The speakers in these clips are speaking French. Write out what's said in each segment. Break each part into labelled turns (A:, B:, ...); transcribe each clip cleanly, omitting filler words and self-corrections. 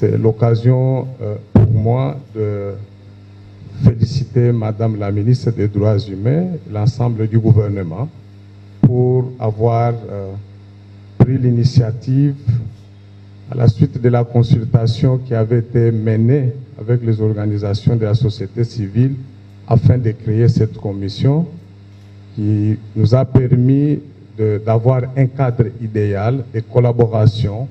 A: C'est l'occasion pour moi de féliciter Madame la ministre des Droits humains, l'ensemble du gouvernement, pour avoir pris l'initiative à la suite de la consultation qui avait été menée avec les organisations de la société civile afin de créer cette commission qui nous a permis d'avoir un cadre idéal de collaboration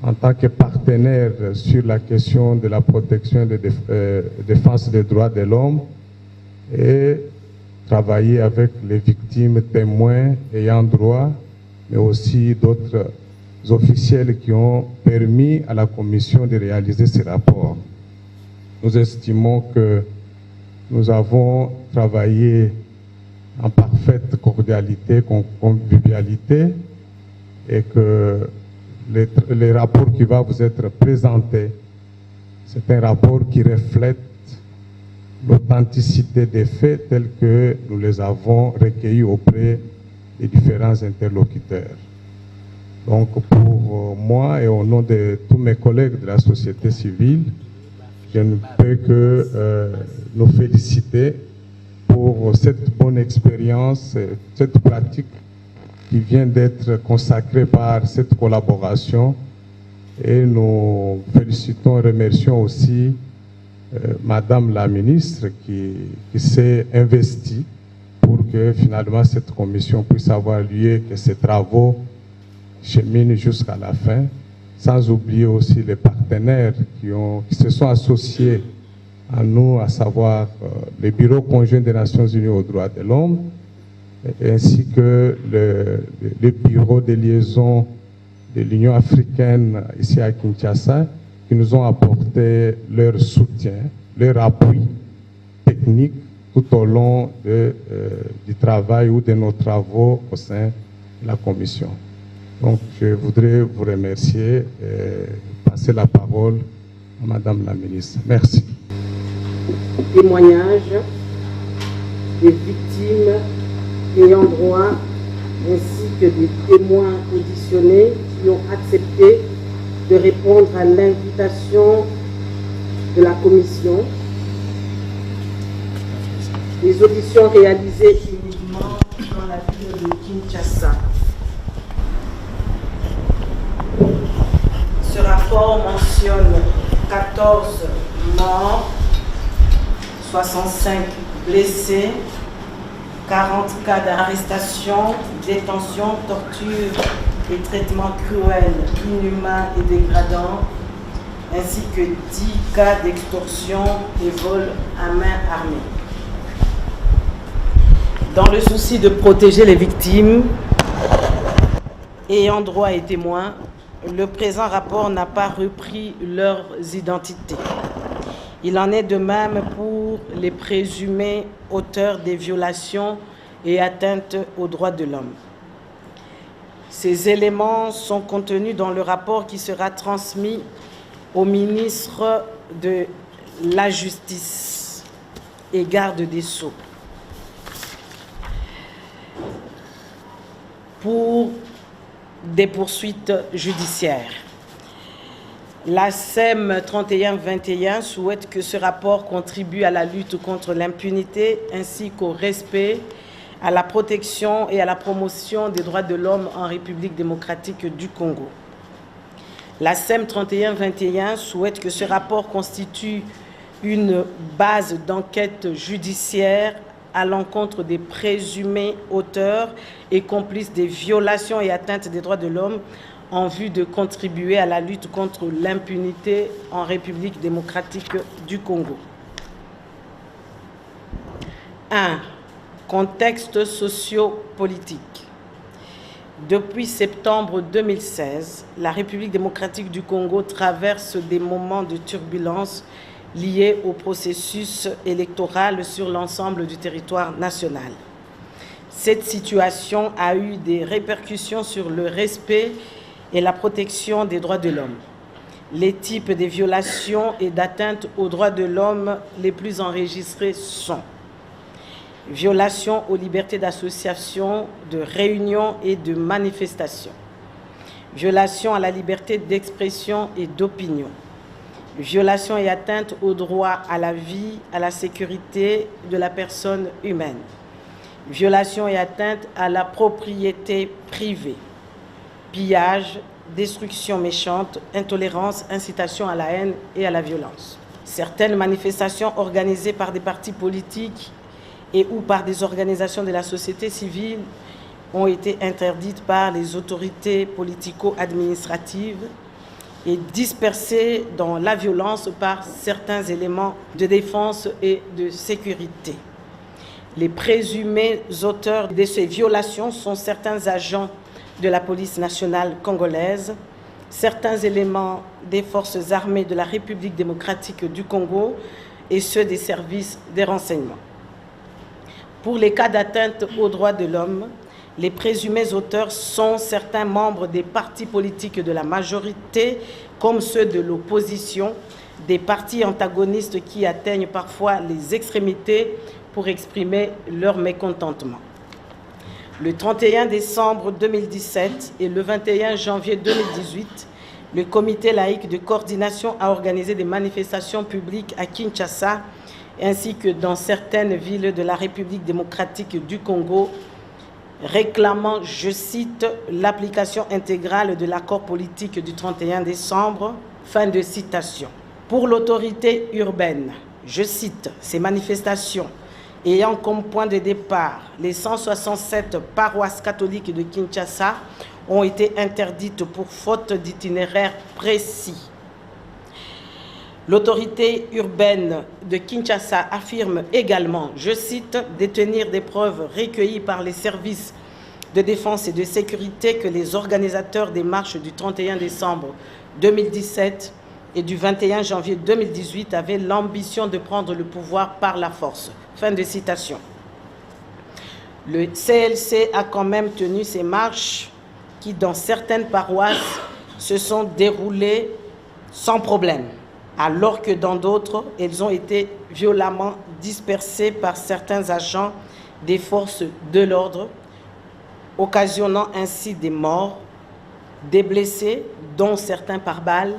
A: en tant que partenaire sur la question de la protection et de défense des droits de l'homme et travailler avec les victimes, témoins, ayant droit, mais aussi d'autres officiels qui ont permis à la Commission de réaliser ces rapports. Nous estimons que nous avons travaillé en parfaite cordialité, convivialité, et que le rapport qui va vous être présenté, c'est un rapport qui reflète l'authenticité des faits tels que nous les avons recueillis auprès des différents interlocuteurs. Donc pour moi et au nom de tous mes collègues de la société civile, je ne peux que nous féliciter pour cette bonne expérience, cette pratique qui vient d'être consacrée par cette collaboration. Et nous félicitons et remercions aussi Madame la ministre qui s'est investie pour que finalement cette commission puisse avoir lieu, que ces travaux cheminent jusqu'à la fin, sans oublier aussi les partenaires qui se sont associés à nous, à savoir le Bureau conjoint des Nations Unies aux droits de l'homme, ainsi que le Bureau de liaison de l'Union africaine ici à Kinshasa, qui nous ont apporté leur soutien, leur appui technique tout au long du travail ou de nos travaux au sein de la Commission. Donc, je voudrais vous remercier et passer la parole à Madame la ministre. Merci.
B: Témoignages des victimes ayant droit ainsi que des témoins auditionnés qui ont accepté de répondre à l'invitation de la Commission. Les auditions réalisées uniquement dans la ville de Kinshasa. Ce rapport mentionne 14 morts, 65 blessés, 40 cas d'arrestation, détention, torture et traitements cruels, inhumains et dégradants, ainsi que 10 cas d'extorsion et vol à main armée. Dans le souci de protéger les victimes ayant droit et témoins, le présent rapport n'a pas repris leurs identités. Il en est de même pour les présumés auteurs des violations et atteintes aux droits de l'homme. Ces éléments sont contenus dans le rapport qui sera transmis au ministre de la Justice et garde des Sceaux pour des poursuites judiciaires. La SEM 3121 souhaite que ce rapport contribue à la lutte contre l'impunité ainsi qu'au respect, à la protection et à la promotion des droits de l'homme en République démocratique du Congo. La SEM 3121 souhaite que ce rapport constitue une base d'enquête judiciaire à l'encontre des présumés auteurs et complices des violations et atteintes des droits de l'homme en vue de contribuer à la lutte contre l'impunité en République démocratique du Congo. 1. Contexte socio-politique. Depuis septembre 2016, la République démocratique du Congo traverse des moments de turbulence liés au processus électoral sur l'ensemble du territoire national. Cette situation a eu des répercussions sur le respect et la protection des droits de l'homme. Les types de violations et d'atteintes aux droits de l'homme les plus enregistrés sont violation aux libertés d'association, de réunion et de manifestation, violation à la liberté d'expression et d'opinion, violation et atteinte au droit à la vie, à la sécurité de la personne humaine, violation et atteinte à la propriété privée, pillage, destruction méchante, intolérance, incitation à la haine et à la violence. Certaines manifestations organisées par des partis politiques et ou par des organisations de la société civile ont été interdites par les autorités politico-administratives et dispersées dans la violence par certains éléments de défense et de sécurité. Les présumés auteurs de ces violations sont certains agents de la police nationale congolaise, certains éléments des forces armées de la République démocratique du Congo et ceux des services de renseignement. Pour les cas d'atteinte aux droits de l'homme, les présumés auteurs sont certains membres des partis politiques de la majorité, comme ceux de l'opposition, des partis antagonistes qui atteignent parfois les extrémités pour exprimer leur mécontentement. Le 31 décembre 2017 et le 21 janvier 2018, le Comité laïque de coordination a organisé des manifestations publiques à Kinshasa ainsi que dans certaines villes de la République démocratique du Congo, réclamant, je cite, l'application intégrale de l'accord politique du 31 décembre, fin de citation. Pour l'autorité urbaine, je cite, ces manifestations ayant comme point de départ les 167 paroisses catholiques de Kinshasa ont été interdites pour faute d'itinéraire précis. L'autorité urbaine de Kinshasa affirme également, je cite, détenir des preuves recueillies par les services de défense et de sécurité que les organisateurs des marches du 31 décembre 2017 et du 21 janvier 2018 avaient l'ambition de prendre le pouvoir par la force. Fin de citation. Le CLC a quand même tenu ces marches qui, dans certaines paroisses, se sont déroulées sans problème, alors que dans d'autres, elles ont été violemment dispersées par certains agents des forces de l'ordre, occasionnant ainsi des morts, des blessés, dont certains par balles,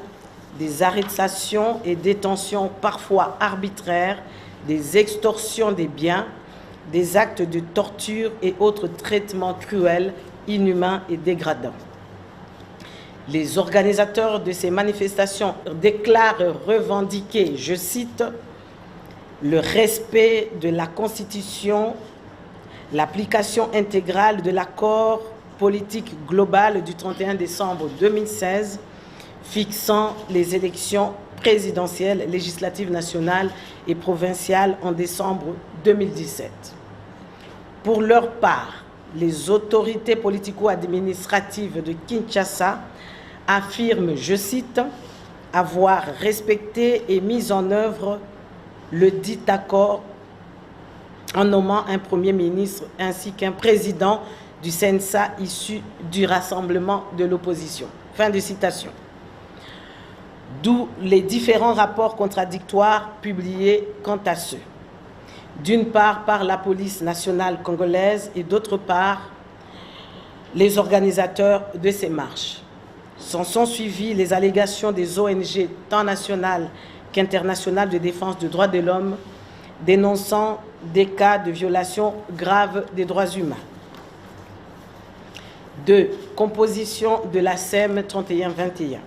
B: des arrestations et détentions parfois arbitraires, des extorsions des biens, des actes de torture et autres traitements cruels, inhumains et dégradants. Les organisateurs de ces manifestations déclarent revendiquer, je cite, le respect de la Constitution, l'application intégrale de l'accord politique global du 31 décembre 2016 fixant les élections présidentielles, législatives nationales et provinciales en décembre 2017. Pour leur part, les autorités politico-administratives de Kinshasa affirment, je cite, avoir respecté et mis en œuvre le dit accord en nommant un Premier ministre ainsi qu'un président du CNSA issu du rassemblement de l'opposition. Fin de citation. D'où les différents rapports contradictoires publiés quant à ceux. D'une part par la police nationale congolaise et d'autre part les organisateurs de ces marches. S'en sont suivies les allégations des ONG tant nationales qu'internationales de défense des droits de l'homme dénonçant des cas de violation grave des droits humains. 2. Composition de la SEM 31-21.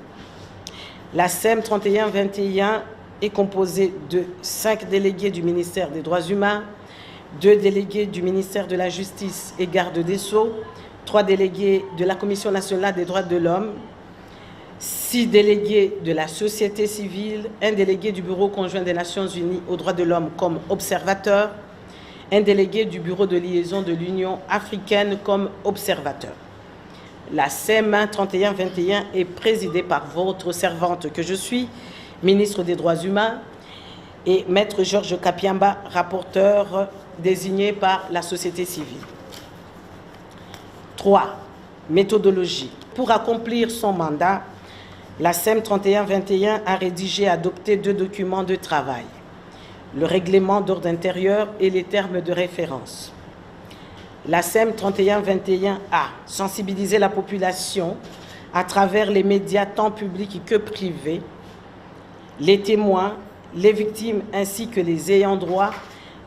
B: La SEM 31-21 est composée de 5 délégués du ministère des Droits humains, 2 délégués du ministère de la Justice et Garde des Sceaux, 3 délégués de la Commission nationale des droits de l'homme, 6 délégués de la société civile, 1 délégué du Bureau conjoint des Nations Unies aux droits de l'homme comme observateur, 1 délégué du Bureau de liaison de l'Union africaine comme observateur. La SEM 31-21 est présidée par votre servante que je suis, ministre des Droits humains, et Maître Georges Kapiamba, rapporteur désigné par la société civile. 3. Méthodologie. Pour accomplir son mandat, la SEM 31-21 a rédigé et adopté 2 documents de travail, le règlement d'ordre intérieur et les termes de référence. La SEM 31-21 a sensibilisé la population à travers les médias tant publics que privés, les témoins, les victimes ainsi que les ayants droit,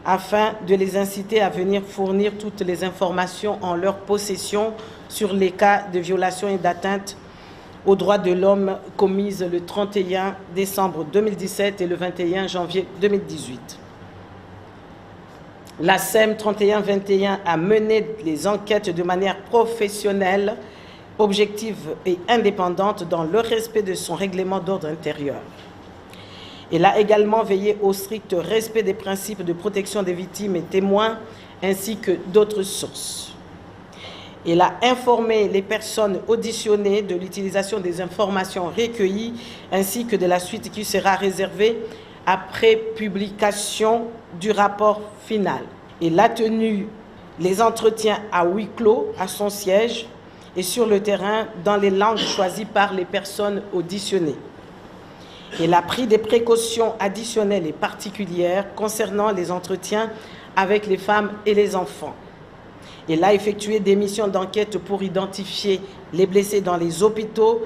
B: afin de les inciter à venir fournir toutes les informations en leur possession sur les cas de violation et d'atteinte aux droits de l'homme commises le 31 décembre 2017 et le 21 janvier 2018. La SEM 31-21 a mené les enquêtes de manière professionnelle, objective et indépendante dans le respect de son règlement d'ordre intérieur. Elle a également veillé au strict respect des principes de protection des victimes et témoins ainsi que d'autres sources. Elle a informé les personnes auditionnées de l'utilisation des informations recueillies ainsi que de la suite qui sera réservée après publication du rapport final. Elle a tenu les entretiens à huis clos à son siège et sur le terrain dans les langues choisies par les personnes auditionnées. Elle a pris des précautions additionnelles et particulières concernant les entretiens avec les femmes et les enfants. Elle a effectué des missions d'enquête pour identifier les blessés dans les hôpitaux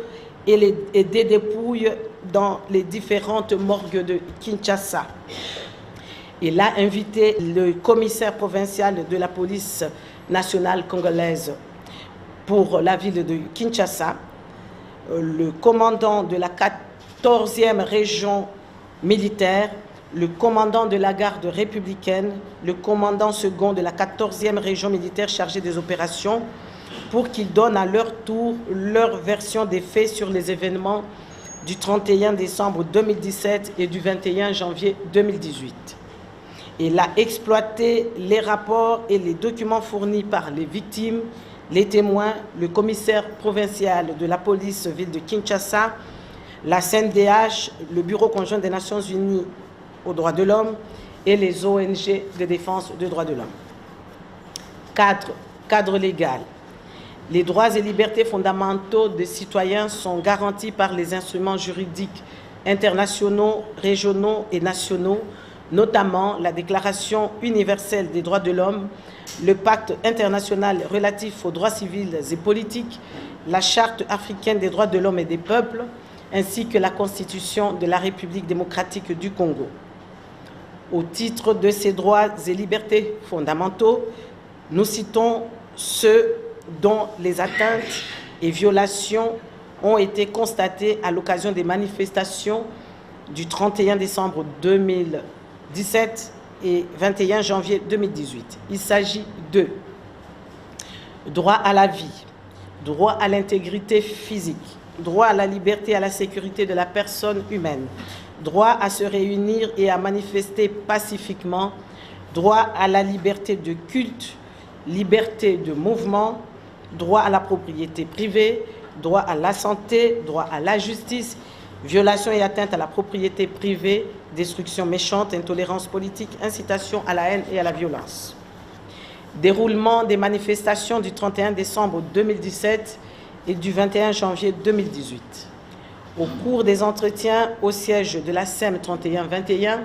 B: et des dépouilles dans les différentes morgues de Kinshasa. Elle a invité le commissaire provincial de la police nationale congolaise pour la ville de Kinshasa, le commandant de la 14e région militaire, le commandant de la garde républicaine, le commandant second de la 14e région militaire chargé des opérations, pour qu'ils donnent à leur tour leur version des faits sur les événements du 31 décembre 2017 et du 21 janvier 2018. Il a exploité les rapports et les documents fournis par les victimes, les témoins, le commissaire provincial de la police ville de Kinshasa, la CNDH, le Bureau conjoint des Nations Unies aux droits de l'homme et les ONG de défense des droits de l'homme. 4. Cadre légal. Les droits et libertés fondamentaux des citoyens sont garantis par les instruments juridiques internationaux, régionaux et nationaux, notamment la Déclaration universelle des droits de l'homme, le Pacte international relatif aux droits civils et politiques, la Charte africaine des droits de l'homme et des peuples, ainsi que la Constitution de la République démocratique du Congo. Au titre de ces droits et libertés fondamentaux, nous citons ceux dont les atteintes et violations ont été constatées à l'occasion des manifestations du 31 décembre 2017 et 21 janvier 2018. Il s'agit de droit à la vie, droit à l'intégrité physique, droit à la liberté et à la sécurité de la personne humaine, droit à se réunir et à manifester pacifiquement, droit à la liberté de culte, liberté de mouvement, droit à la propriété privée, droit à la santé, droit à la justice, violation et atteinte à la propriété privée, destruction méchante, intolérance politique, incitation à la haine et à la violence. Déroulement des manifestations du 31 décembre 2017 et du 21 janvier 2018. Au cours des entretiens au siège de la SEM 31-21,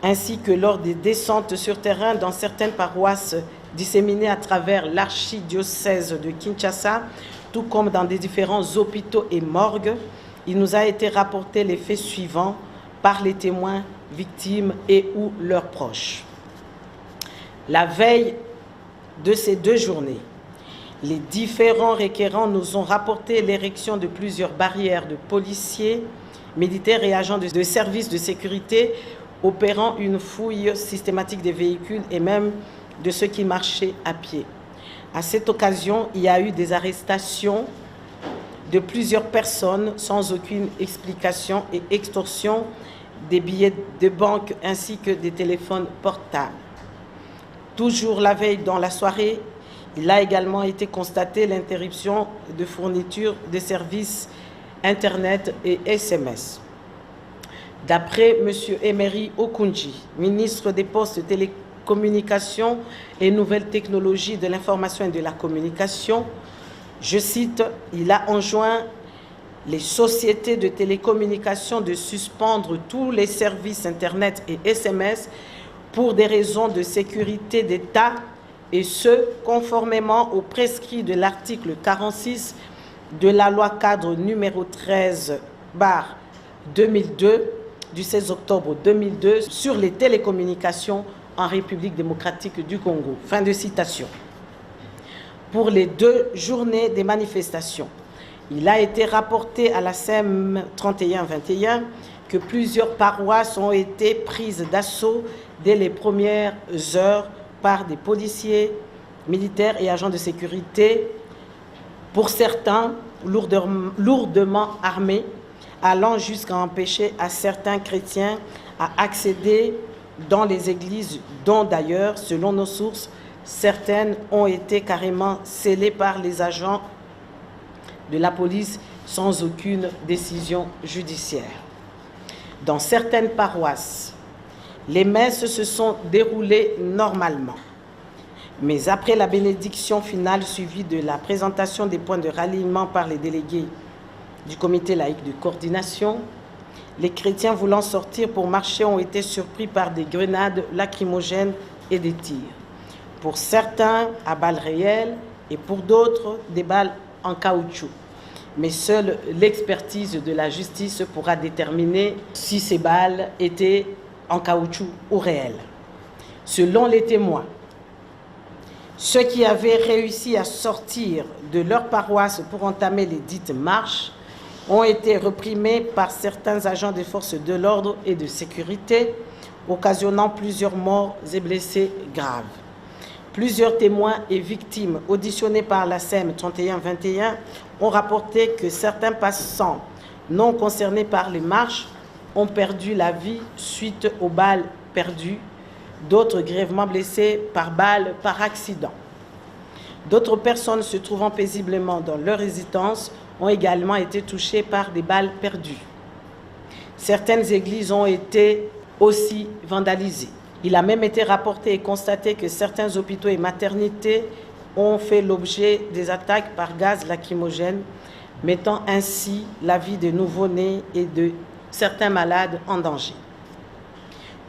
B: ainsi que lors des descentes sur terrain dans certaines paroisses disséminées à travers l'archidiocèse de Kinshasa, tout comme dans des différents hôpitaux et morgues, il nous a été rapporté les faits suivants par les témoins, victimes et ou leurs proches. La veille de ces 2 journées, les différents requérants nous ont rapporté l'érection de plusieurs barrières de policiers, militaires et agents de services de sécurité opérant une fouille systématique des véhicules et même de ceux qui marchaient à pied. À cette occasion, il y a eu des arrestations de plusieurs personnes sans aucune explication et extorsion des billets de banque ainsi que des téléphones portables. Toujours la veille dans la soirée, il a également été constaté l'interruption de fourniture de services Internet et SMS. D'après M. Emery Okunji, ministre des Postes, de Télécommunications et Nouvelles Technologies de l'Information et de la Communication, je cite, il a enjoint les sociétés de télécommunications de suspendre tous les services Internet et SMS pour des raisons de sécurité d'État et ce, conformément aux prescrits de l'article 46 de la loi cadre numéro 13/2002 du 16 octobre 2002 sur les télécommunications en République démocratique du Congo. Fin de citation. Pour les 2 journées des manifestations, il a été rapporté à la SEM 31-21 que plusieurs paroisses ont été prises d'assaut dès les premières heures par des policiers, militaires et agents de sécurité, pour certains lourdement armés, allant jusqu'à empêcher à certains chrétiens à accéder dans les églises, dont d'ailleurs, selon nos sources, certaines ont été carrément scellées par les agents de la police sans aucune décision judiciaire. Dans certaines paroisses, les messes se sont déroulées normalement. Mais après la bénédiction finale suivie de la présentation des points de ralliement par les délégués du comité laïque de coordination, les chrétiens voulant sortir pour marcher ont été surpris par des grenades lacrymogènes et des tirs. Pour certains, à balles réelles et pour d'autres, des balles en caoutchouc. Mais seule l'expertise de la justice pourra déterminer si ces balles étaient en caoutchouc ou réelles. Selon les témoins, ceux qui avaient réussi à sortir de leur paroisse pour entamer les dites marches ont été reprimés par certains agents des forces de l'ordre et de sécurité, occasionnant plusieurs morts et blessés graves. Plusieurs témoins et victimes auditionnés par la SEM 31-21 ont rapporté que certains passants non concernés par les marches ont perdu la vie suite aux balles perdues, d'autres grièvement blessés par balles par accident. D'autres personnes se trouvant paisiblement dans leur résidence ont également été touchées par des balles perdues. Certaines églises ont été aussi vandalisées. Il a même été rapporté et constaté que certains hôpitaux et maternités ont fait l'objet des attaques par gaz lacrymogène, mettant ainsi la vie de nouveau-nés et de certains malades en danger.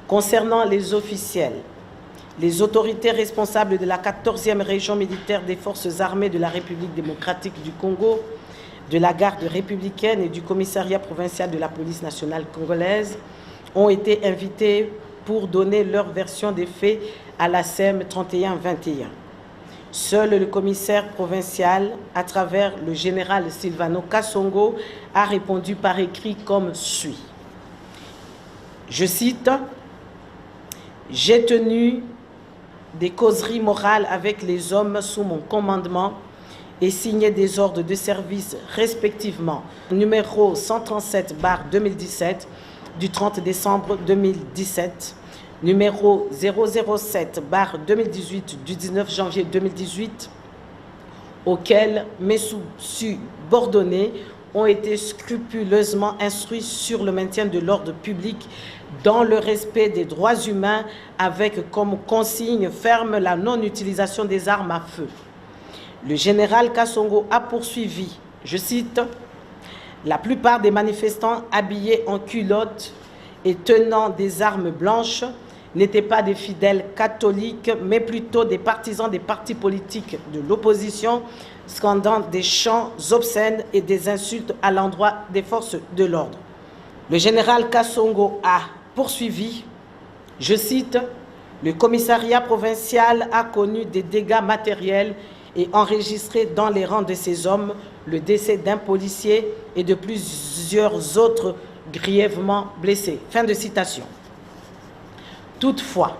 B: Concernant les officiels, les autorités responsables de la 14e région militaire des forces armées de la République démocratique du Congo, de la garde républicaine et du commissariat provincial de la police nationale congolaise ont été invités pour donner leur version des faits à la SEM 31-21. Seul le commissaire provincial, à travers le général Silvano Kasongo, a répondu par écrit comme suit. Je cite, « J'ai tenu des causeries morales avec les hommes sous mon commandement et signé des ordres de service respectivement numéro 137/2017 du 30 décembre 2017, numéro 007/2018 du 19 janvier 2018, auxquels mes subordonnés ont été scrupuleusement instruits sur le maintien de l'ordre public dans le respect des droits humains avec comme consigne ferme la non-utilisation des armes à feu. Le général Kasongo a poursuivi, je cite, « La plupart des manifestants habillés en culottes et tenant des armes blanches n'étaient pas des fidèles catholiques, mais plutôt des partisans des partis politiques de l'opposition, scandant des chants obscènes et des insultes à l'endroit des forces de l'ordre. » Le général Kasongo a poursuivi, je cite, « Le commissariat provincial a connu des dégâts matériels et enregistré dans les rangs de ces hommes le décès d'un policier et de plusieurs autres grièvement blessés. » Fin de citation. Toutefois,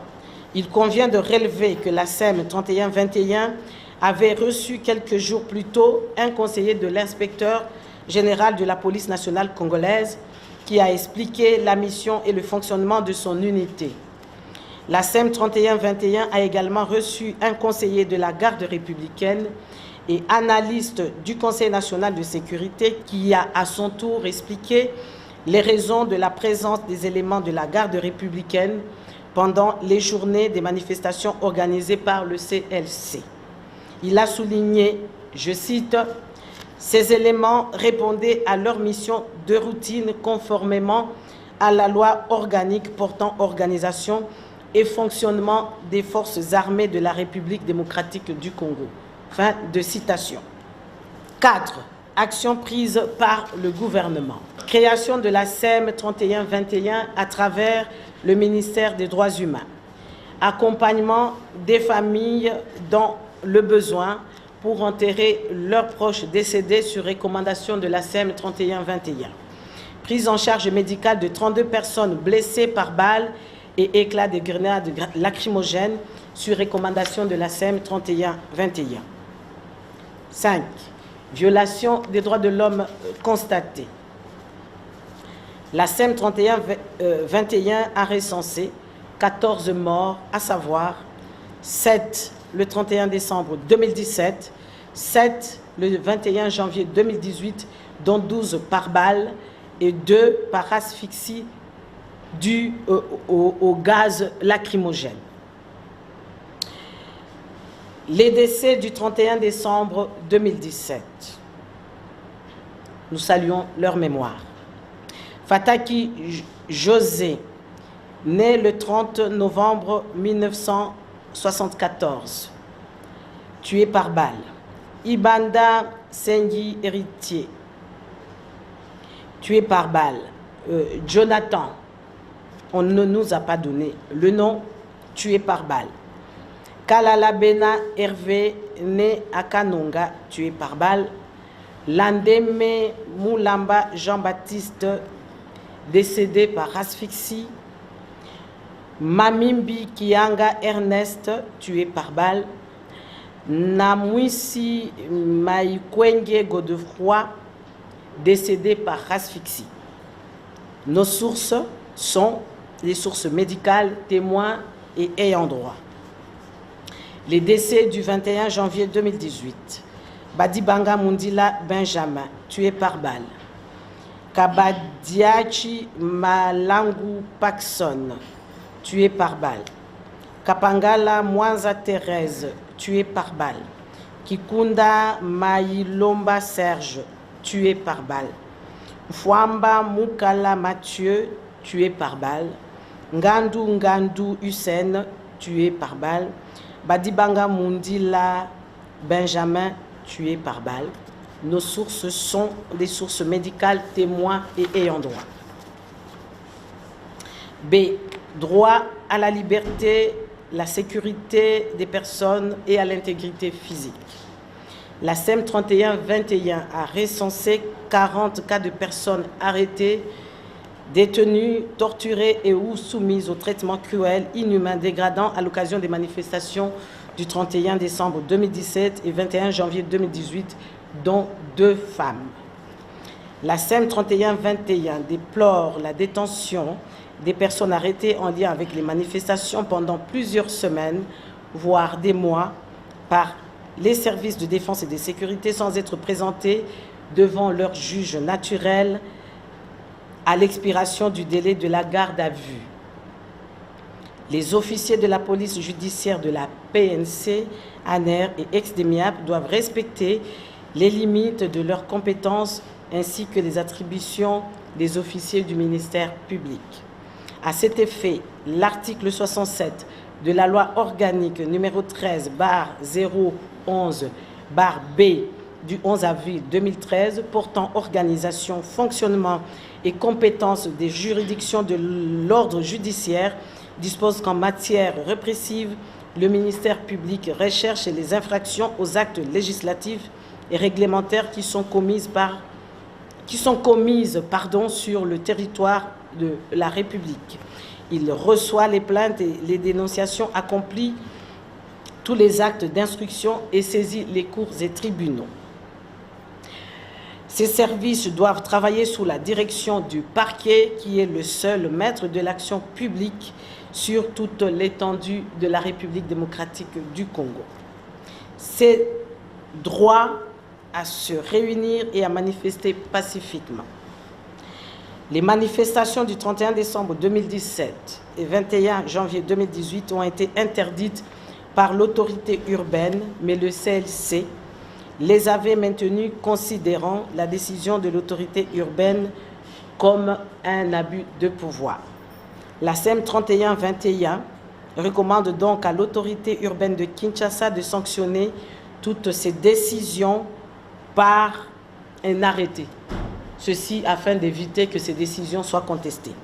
B: il convient de relever que la SEM 31-21 avait reçu quelques jours plus tôt un conseiller de l'inspecteur général de la police nationale congolaise qui a expliqué la mission et le fonctionnement de son unité. La SEM 31-21 a également reçu un conseiller de la garde républicaine et analyste du Conseil national de sécurité qui a à son tour expliqué les raisons de la présence des éléments de la garde républicaine pendant les journées des manifestations organisées par le CLC. Il a souligné, je cite, « Ces éléments répondaient à leur mission de routine conformément à la loi organique portant organisation et fonctionnement des forces armées de la République démocratique du Congo. » Fin de citation. 4. Actions prises par le gouvernement. Création de la SEM 31-21 à travers le ministère des Droits humains. Accompagnement des familles dans le besoin pour enterrer leurs proches décédés sur recommandation de la SEM 31-21. Prise en charge médicale de 32 personnes blessées par balles et éclats de grenades lacrymogènes sur recommandation de la SEM 31-21. 5. Violation des droits de l'homme constatée. La SEM 31-21 a recensé 14 morts, à savoir 7 le 31 décembre 2017, 7 le 21 janvier 2018, dont 12 par balle et 2 par asphyxie due au gaz lacrymogène. Les décès du 31 décembre 2017. Nous saluons leur mémoire. Fataki José, né le 30 novembre 1974, tué par balle. Ibanda Sengi Héritier, tué par balle. Jonathan, on ne nous a pas donné le nom, tué par balle. Kalala Bena Hervé, né à Kanonga, tué par balle. Landeme Moulamba Jean-Baptiste, décédé par asphyxie. Mamimbi Kianga Ernest, tué par balle. Namwisi Maïkwenge Godefroy, décédé par asphyxie. Nos sources sont les sources médicales, témoins et ayants droit. Les décès du 21 janvier 2018. Badibanga Mundila Benjamin, tué par balle. Kabadiachi Malangu Paxson, tué par balle. Kapangala Mwanza Thérèse, tué par balle. Kikunda Maïlomba Serge, tué par balle. Fwamba Mukala Mathieu, tué par balle. Ngandou Hussein, tué par balle. Badibanga Mundila Benjamin, tué par balle. Nos sources sont des sources médicales, témoins et ayants droit. B. Droit à la liberté, la sécurité des personnes et à l'intégrité physique. La SEM 31-21 a recensé 40 cas de personnes arrêtées, détenues, torturées et ou soumises au traitement cruel, inhumain, dégradant à l'occasion des manifestations du 31 décembre 2017 et 21 janvier 2018, dont 2 femmes. La SEM 31-21 déplore la détention des personnes arrêtées en lien avec les manifestations pendant plusieurs semaines, voire des mois, par les services de défense et de sécurité sans être présentés devant leur juge naturel à l'expiration du délai de la garde à vue. Les officiers de la police judiciaire de la PNC, ANER et ex-DEMIAP doivent respecter les limites de leurs compétences ainsi que les attributions des officiers du ministère public. À cet effet, l'article 67 de la loi organique numéro 13/011/B du 11 avril 2013 portant organisation, fonctionnement et compétences des juridictions de l'ordre judiciaire dispose qu'en matière répressive, le ministère public recherche les infractions aux actes législatifs et réglementaires qui sont commises sur le territoire de la République. Il reçoit les plaintes et les dénonciations, accomplit tous les actes d'instruction et saisit les cours et tribunaux. Ces services doivent travailler sous la direction du parquet, qui est le seul maître de l'action publique sur toute l'étendue de la République démocratique du Congo. C'est droit à se réunir et à manifester pacifiquement. Les manifestations du 31 décembre 2017 et 21 janvier 2018 ont été interdites par l'autorité urbaine, mais le CLC les avait maintenues, considérant la décision de l'autorité urbaine comme un abus de pouvoir. La SEM 31-21 recommande donc à l'autorité urbaine de Kinshasa de sanctionner toutes ces décisions par un arrêté. Ceci afin d'éviter que ces décisions soient contestées.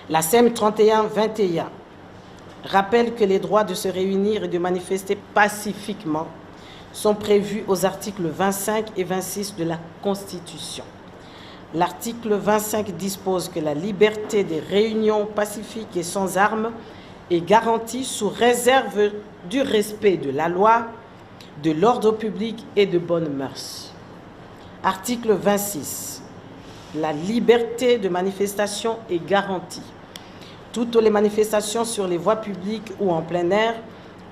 B: La SEM 31-21 rappelle que les droits de se réunir et de manifester pacifiquement sont prévus aux articles 25 et 26 de la Constitution. L'article 25 dispose que la liberté des réunions pacifiques et sans armes est garantie sous réserve du respect de la loi, de l'ordre public et de bonnes mœurs. Article 26. La liberté de manifestation est garantie. Toutes les manifestations sur les voies publiques ou en plein air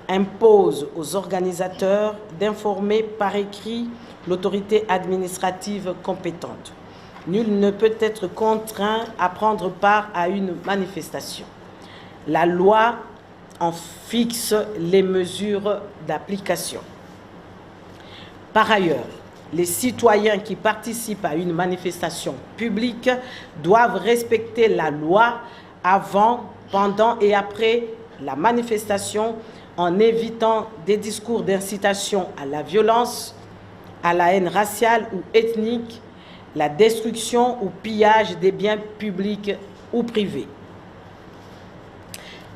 B: imposent aux organisateurs d'informer par écrit l'autorité administrative compétente. Nul ne peut être contraint à prendre part à une manifestation. La loi en fixe les mesures d'application. Par ailleurs, les citoyens qui participent à une manifestation publique doivent respecter la loi avant, pendant et après la manifestation en évitant des discours d'incitation à la violence, à la haine raciale ou ethnique, la destruction ou pillage des biens publics ou privés.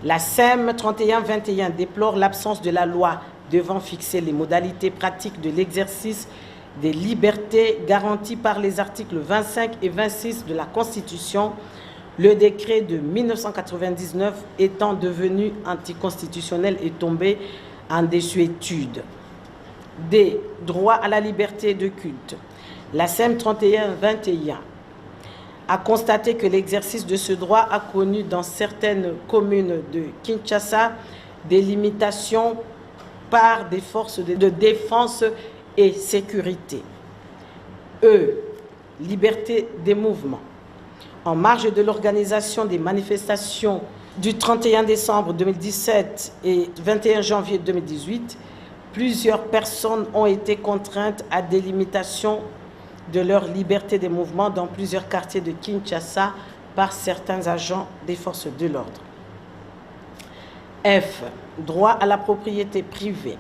B: La SEM 31-21 déplore l'absence de la loi devant fixer les modalités pratiques de l'exercice des libertés garanties par les articles 25 et 26 de la Constitution, le décret de 1999 étant devenu anticonstitutionnel et tombé en désuétude. D. Droit à la liberté de culte. La SEM 31-21 a constaté que l'exercice de ce droit a connu dans certaines communes de Kinshasa des limitations par des forces de défense et sécurité. E. Liberté des mouvements. En marge de l'organisation des manifestations du 31 décembre 2017 et 21 janvier 2018, plusieurs personnes ont été contraintes à des limitations de leur liberté des mouvements dans plusieurs quartiers de Kinshasa par certains agents des forces de l'ordre. F. Droit à la propriété privée.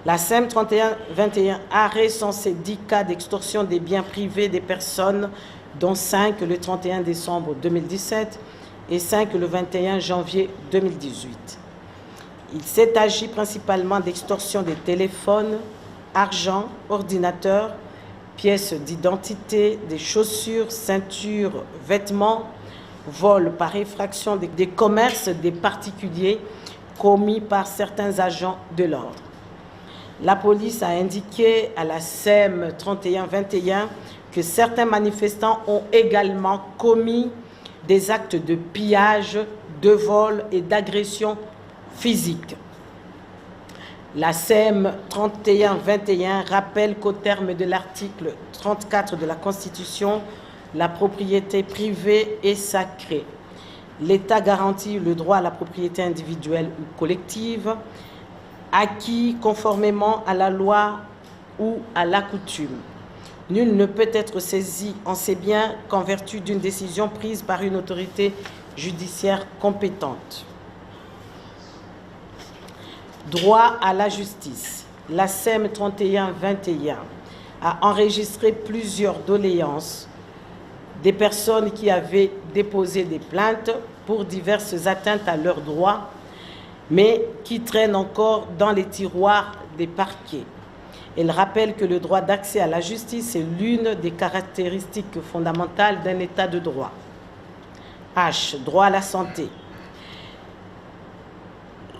B: La SEM 31-21 a recensé 10 cas d'extorsion des biens privés des personnes, dont 5 le 31 décembre 2017 et 5 le 21 janvier 2018. Il s'est agi principalement d'extorsion des téléphones, argent, ordinateurs, pièces d'identité, des chaussures, ceintures, vêtements, vol par effraction des commerces des particuliers commis par certains agents de l'ordre. La police a indiqué à la SEM 31-21 que certains manifestants ont également commis des actes de pillage, de vol et d'agression physique. La SEM 31-21 rappelle qu'au terme de l'article 34 de la Constitution, la propriété privée est sacrée. L'État garantit le droit à la propriété individuelle ou collective, acquis conformément à la loi ou à la coutume. Nul ne peut être saisi en ces biens qu'en vertu d'une décision prise par une autorité judiciaire compétente. Droit à la justice. La SEM 31-21 a enregistré plusieurs doléances des personnes qui avaient déposé des plaintes pour diverses atteintes à leurs droits, mais qui traînent encore dans les tiroirs des parquets. Elle rappelle que le droit d'accès à la justice est l'une des caractéristiques fondamentales d'un État de droit. H. Droit à la santé.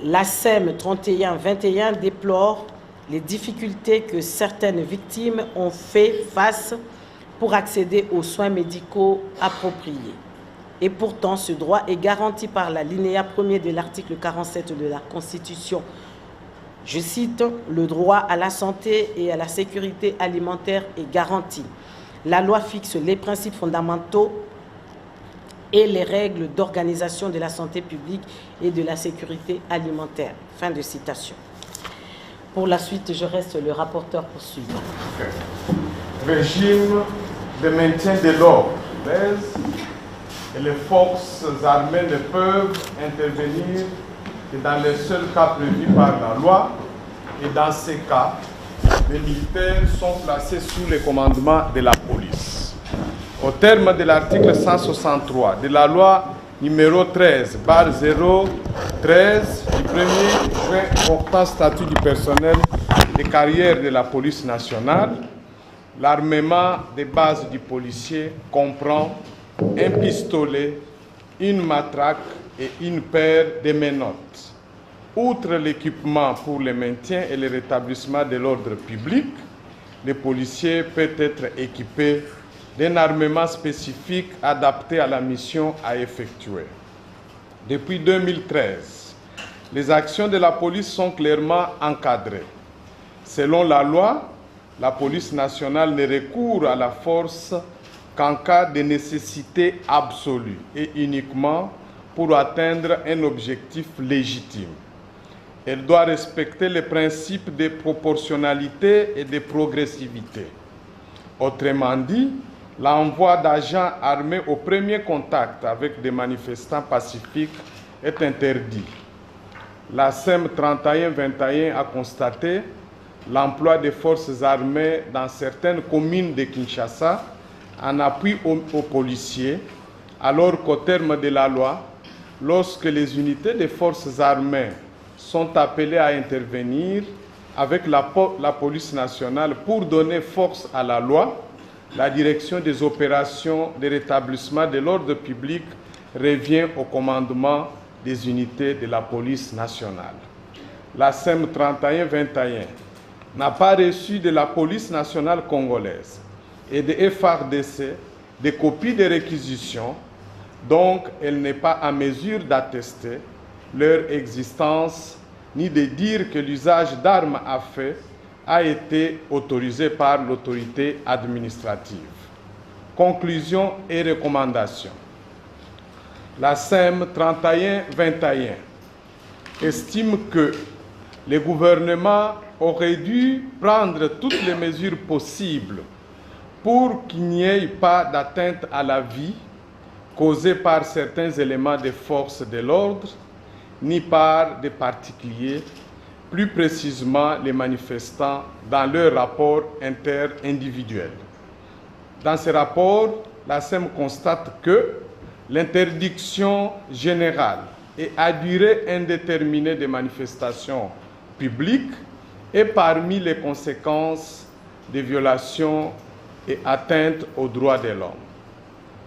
B: La SEM 31-21 déplore les difficultés que certaines victimes ont fait face pour accéder aux soins médicaux appropriés. Et pourtant, ce droit est garanti par l'alinéa 1er de l'article 47 de la Constitution. Je cite, « Le droit à la santé et à la sécurité alimentaire est garanti. La loi fixe les principes fondamentaux et les règles d'organisation de la santé publique et de la sécurité alimentaire. » Fin de citation. Pour la suite, je reste le rapporteur pour suivre.
C: Régime de maintien de l'ordre. Et les forces armées ne peuvent intervenir que dans les seuls cas prévus par la loi. Et dans ces cas, les militaires sont placés sous le commandement de la police. Au terme de l'article 163 de la loi numéro 13/013 du 1er juin portant statut du personnel de carrière de la police nationale, l'armement de base du policier comprend un pistolet, une matraque et une paire de menottes. Outre l'équipement pour le maintien et le rétablissement de l'ordre public, le policier peut être équipé d'un armement spécifique adapté à la mission à effectuer. Depuis 2013, les actions de la police sont clairement encadrées. Selon la loi, la police nationale ne recourt à la force qu'en cas de nécessité absolue et uniquement pour atteindre un objectif légitime. Elle doit respecter les principes de proportionnalité et de progressivité. Autrement dit, l'envoi d'agents armés au premier contact avec des manifestants pacifiques est interdit. La SEM 31-21 a constaté l'emploi des forces armées dans certaines communes de Kinshasa en appui aux policiers, alors qu'au terme de la loi, lorsque les unités des forces armées sont appelées à intervenir avec la police nationale pour donner force à la loi, la direction des opérations de rétablissement de l'ordre public revient au commandement des unités de la police nationale. La SEM 31-21 n'a pas reçu de la police nationale congolaise et de FARDC des copies de réquisitions, donc elle n'est pas en mesure d'attester leur existence ni de dire que l'usage d'armes à feu a été autorisé par l'autorité administrative. Conclusions et recommandations. La SEM 31-21 estime que le gouvernement aurait dû prendre toutes les mesures possibles pour qu'il n'y ait pas d'atteinte à la vie causée par certains éléments des forces de l'ordre, ni par des particuliers, plus précisément les manifestants dans leur rapport interindividuel. Dans ce rapport, la SEM constate que l'interdiction générale et à durée indéterminée des manifestations publiques est parmi les conséquences des violations et atteintes aux droits de l'homme.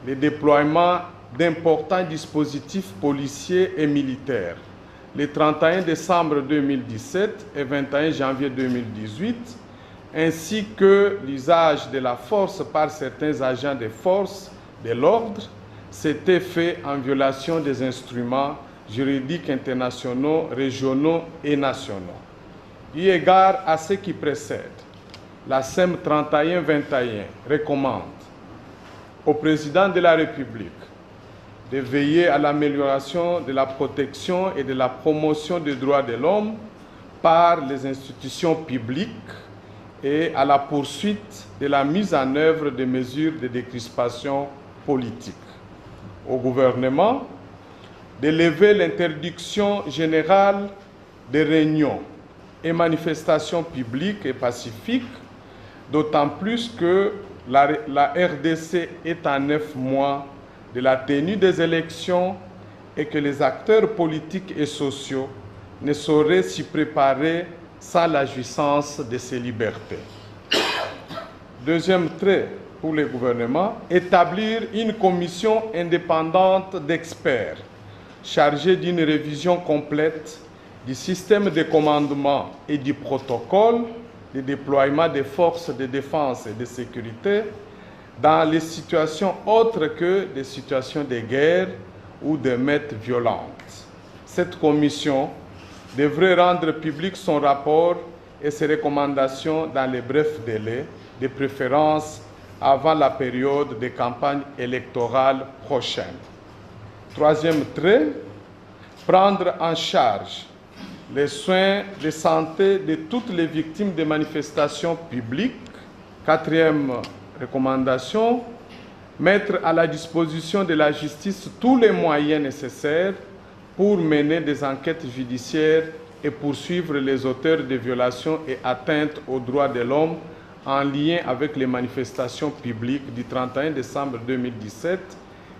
C: Le déploiement d'importants dispositifs policiers et militaires le 31 décembre 2017 et 21 janvier 2018, ainsi que l'usage de la force par certains agents des forces de l'ordre, s'était fait en violation des instruments juridiques internationaux, régionaux et nationaux. Eu égard à ce qui précède, la SEM 31-21 recommande au président de la République de veiller à l'amélioration de la protection et de la promotion des droits de l'homme par les institutions publiques et à la poursuite de la mise en œuvre des mesures de décrispation politique. Au gouvernement de lever l'interdiction générale des réunions et manifestations publiques et pacifiques, d'autant plus que la RDC est à 9 mois de la tenue des élections et que les acteurs politiques et sociaux ne sauraient s'y préparer sans la jouissance de ces libertés. Deuxième trait pour le gouvernement, établir une commission indépendante d'experts chargée d'une révision complète du système de commandement et du protocole de déploiement des forces de défense et de sécurité dans les situations autres que des situations de guerre ou de meutes violentes. Cette commission devrait rendre public son rapport et ses recommandations dans les brefs délais, de préférence avant la période de campagne électorale prochaine. Troisième trait, prendre en charge les soins de santé de toutes les victimes des manifestations publiques. Quatrième recommandation, mettre à la disposition de la justice tous les moyens nécessaires pour mener des enquêtes judiciaires et poursuivre les auteurs de violations et atteintes aux droits de l'homme en lien avec les manifestations publiques du 31 décembre 2017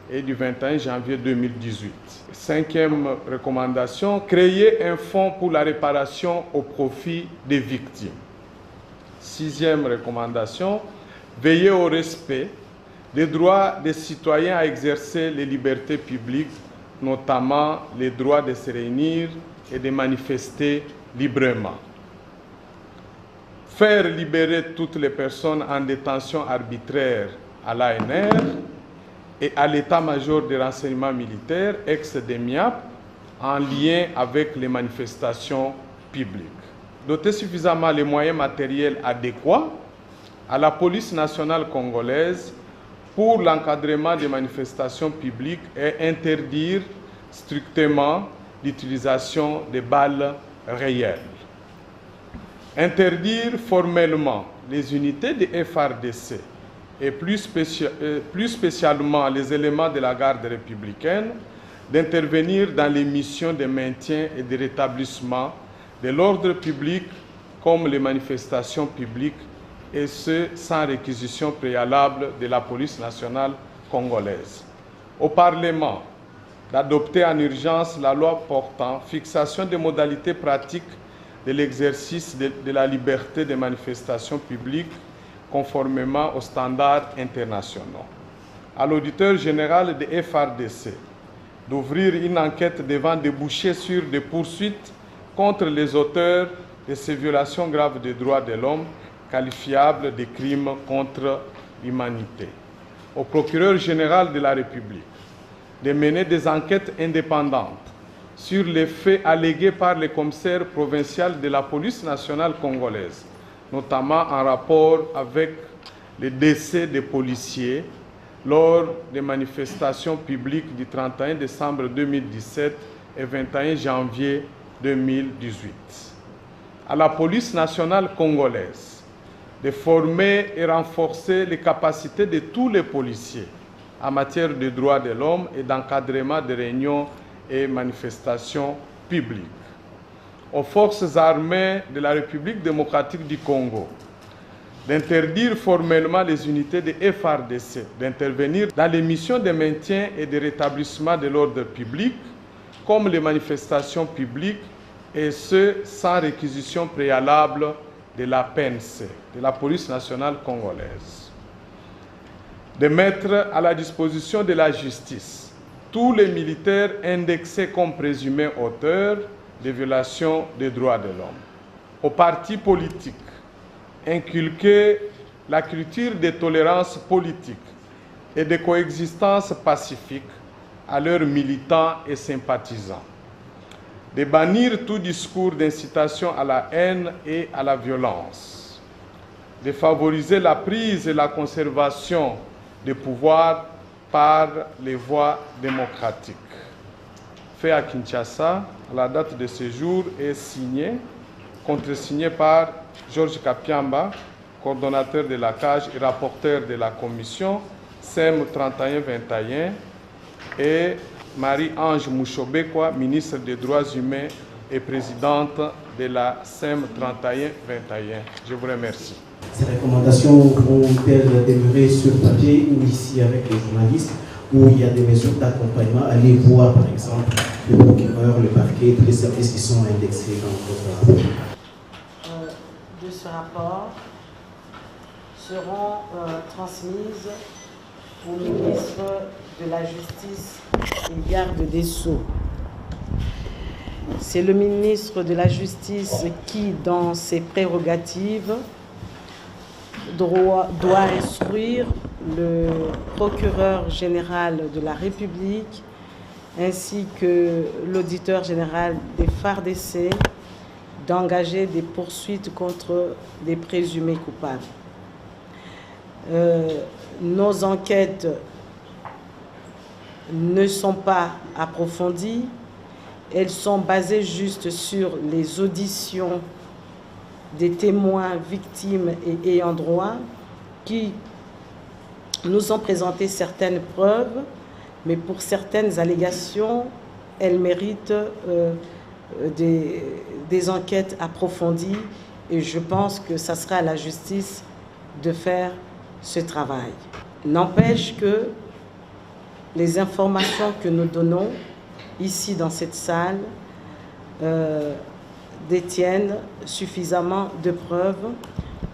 C: et du 21 janvier 2018. Cinquième recommandation, créer un fonds pour la réparation au profit des victimes. Sixième recommandation, veiller au respect des droits des citoyens à exercer les libertés publiques, notamment les droits de se réunir et de manifester librement. Faire libérer toutes les personnes en détention arbitraire à l'ANR et à l'état-major des renseignements militaires, ex-DEMIAP, en lien avec les manifestations publiques. Doter suffisamment les moyens matériels adéquats à la police nationale congolaise pour l'encadrement des manifestations publiques et interdire strictement l'utilisation des balles réelles. Interdire formellement les unités de FARDC et plus spécialement les éléments de la garde républicaine d'intervenir dans les missions de maintien et de rétablissement de l'ordre public comme les manifestations publiques, et ce sans réquisition préalable de la police nationale congolaise. Au Parlement, d'adopter en urgence la loi portant fixation des modalités pratiques de l'exercice de la liberté de manifestation publique conformément aux standards internationaux. À l'auditeur général de FARDC d'ouvrir une enquête devant déboucher sur des poursuites contre les auteurs de ces violations graves des droits de l'homme qualifiables de crimes contre l'humanité. Au procureur général de la République de mener des enquêtes indépendantes sur les faits allégués par le commissaire provincial de la police nationale congolaise, notamment en rapport avec les décès des policiers lors des manifestations publiques du 31 décembre 2017 et 21 janvier 2018. À la police nationale congolaise de former et renforcer les capacités de tous les policiers en matière de droits de l'homme et d'encadrement des réunions et manifestations publiques. Aux forces armées de la République démocratique du Congo d'interdire formellement les unités de FARDC d'intervenir dans les missions de maintien et de rétablissement de l'ordre public comme les manifestations publiques, et ce sans réquisition préalable de la PNC, de la police nationale congolaise. De mettre à la disposition de la justice tous les militaires indexés comme présumés auteurs de violations des droits de l'homme. Aux partis politiques, inculquer la culture de tolérance politique et de coexistence pacifique à leurs militants et sympathisants. De bannir tout discours d'incitation à la haine et à la violence. De favoriser la prise et la conservation des pouvoirs par les voies démocratiques. Fait à Kinshasa, la date de ce jour est signée, contresigné par Georges Kapiamba, coordonnateur de la CAGE et rapporteur de la commission SEM 31-21, et Marie-Ange Mouchobekwa, ministre des Droits humains et présidente de la SEM 31-21. Je vous remercie.
D: Ces recommandations vont-elles demeurer sur papier ou ici avec les journalistes, où il y a des mesures d'accompagnement? Allez voir par exemple le procureur, le parquet, tous les services qui sont indexés dans votre rapport.
B: De ce rapport seront transmises au ministre de la Justice et garde des Sceaux. C'est le ministre de la Justice qui, dans ses prérogatives, doit instruire le procureur général de la République ainsi que l'auditeur général des FARDC d'engager des poursuites contre des présumés coupables. Nos enquêtes ne sont pas approfondies, elles sont basées juste sur les auditions des témoins, victimes et ayants droit qui nous ont présenté certaines preuves, mais pour certaines allégations, elles méritent des enquêtes approfondies et je pense que ça sera à la justice de faire ce travail. N'empêche que les informations que nous donnons ici dans cette salle détiennent suffisamment de preuves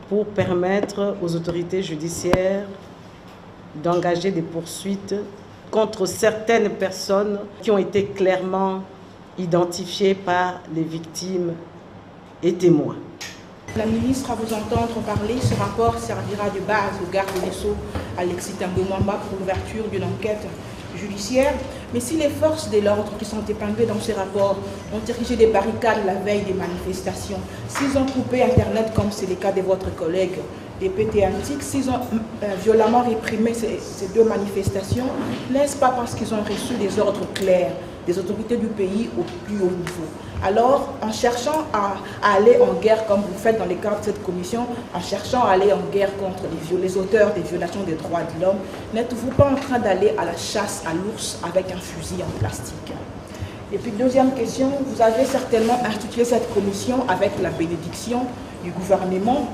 B: pour permettre aux autorités judiciaires d'engager des poursuites contre certaines personnes qui ont été clairement identifiées par les victimes et témoins.
E: La ministre, à vous entendre parler, ce rapport servira de base au garde des Sceaux Alexis Tanguy Mwamba pour l'ouverture d'une enquête judiciaire. Mais si les forces de l'ordre qui sont épinglées dans ce rapport ont érigé des barricades la veille des manifestations, s'ils ont coupé Internet comme c'est le cas de votre collègue député antique, s'ils ont violemment réprimé ces deux manifestations, n'est-ce pas parce qu'ils ont reçu des ordres clairs des autorités du pays au plus haut niveau? Alors, en cherchant à aller en guerre, comme vous faites dans le cadre de cette commission, en cherchant à aller en guerre contre les auteurs des violations des droits de l'homme, n'êtes-vous pas en train d'aller à la chasse à l'ours avec un fusil en plastique? Et puis, deuxième question, vous avez certainement institué cette commission avec la bénédiction du gouvernement,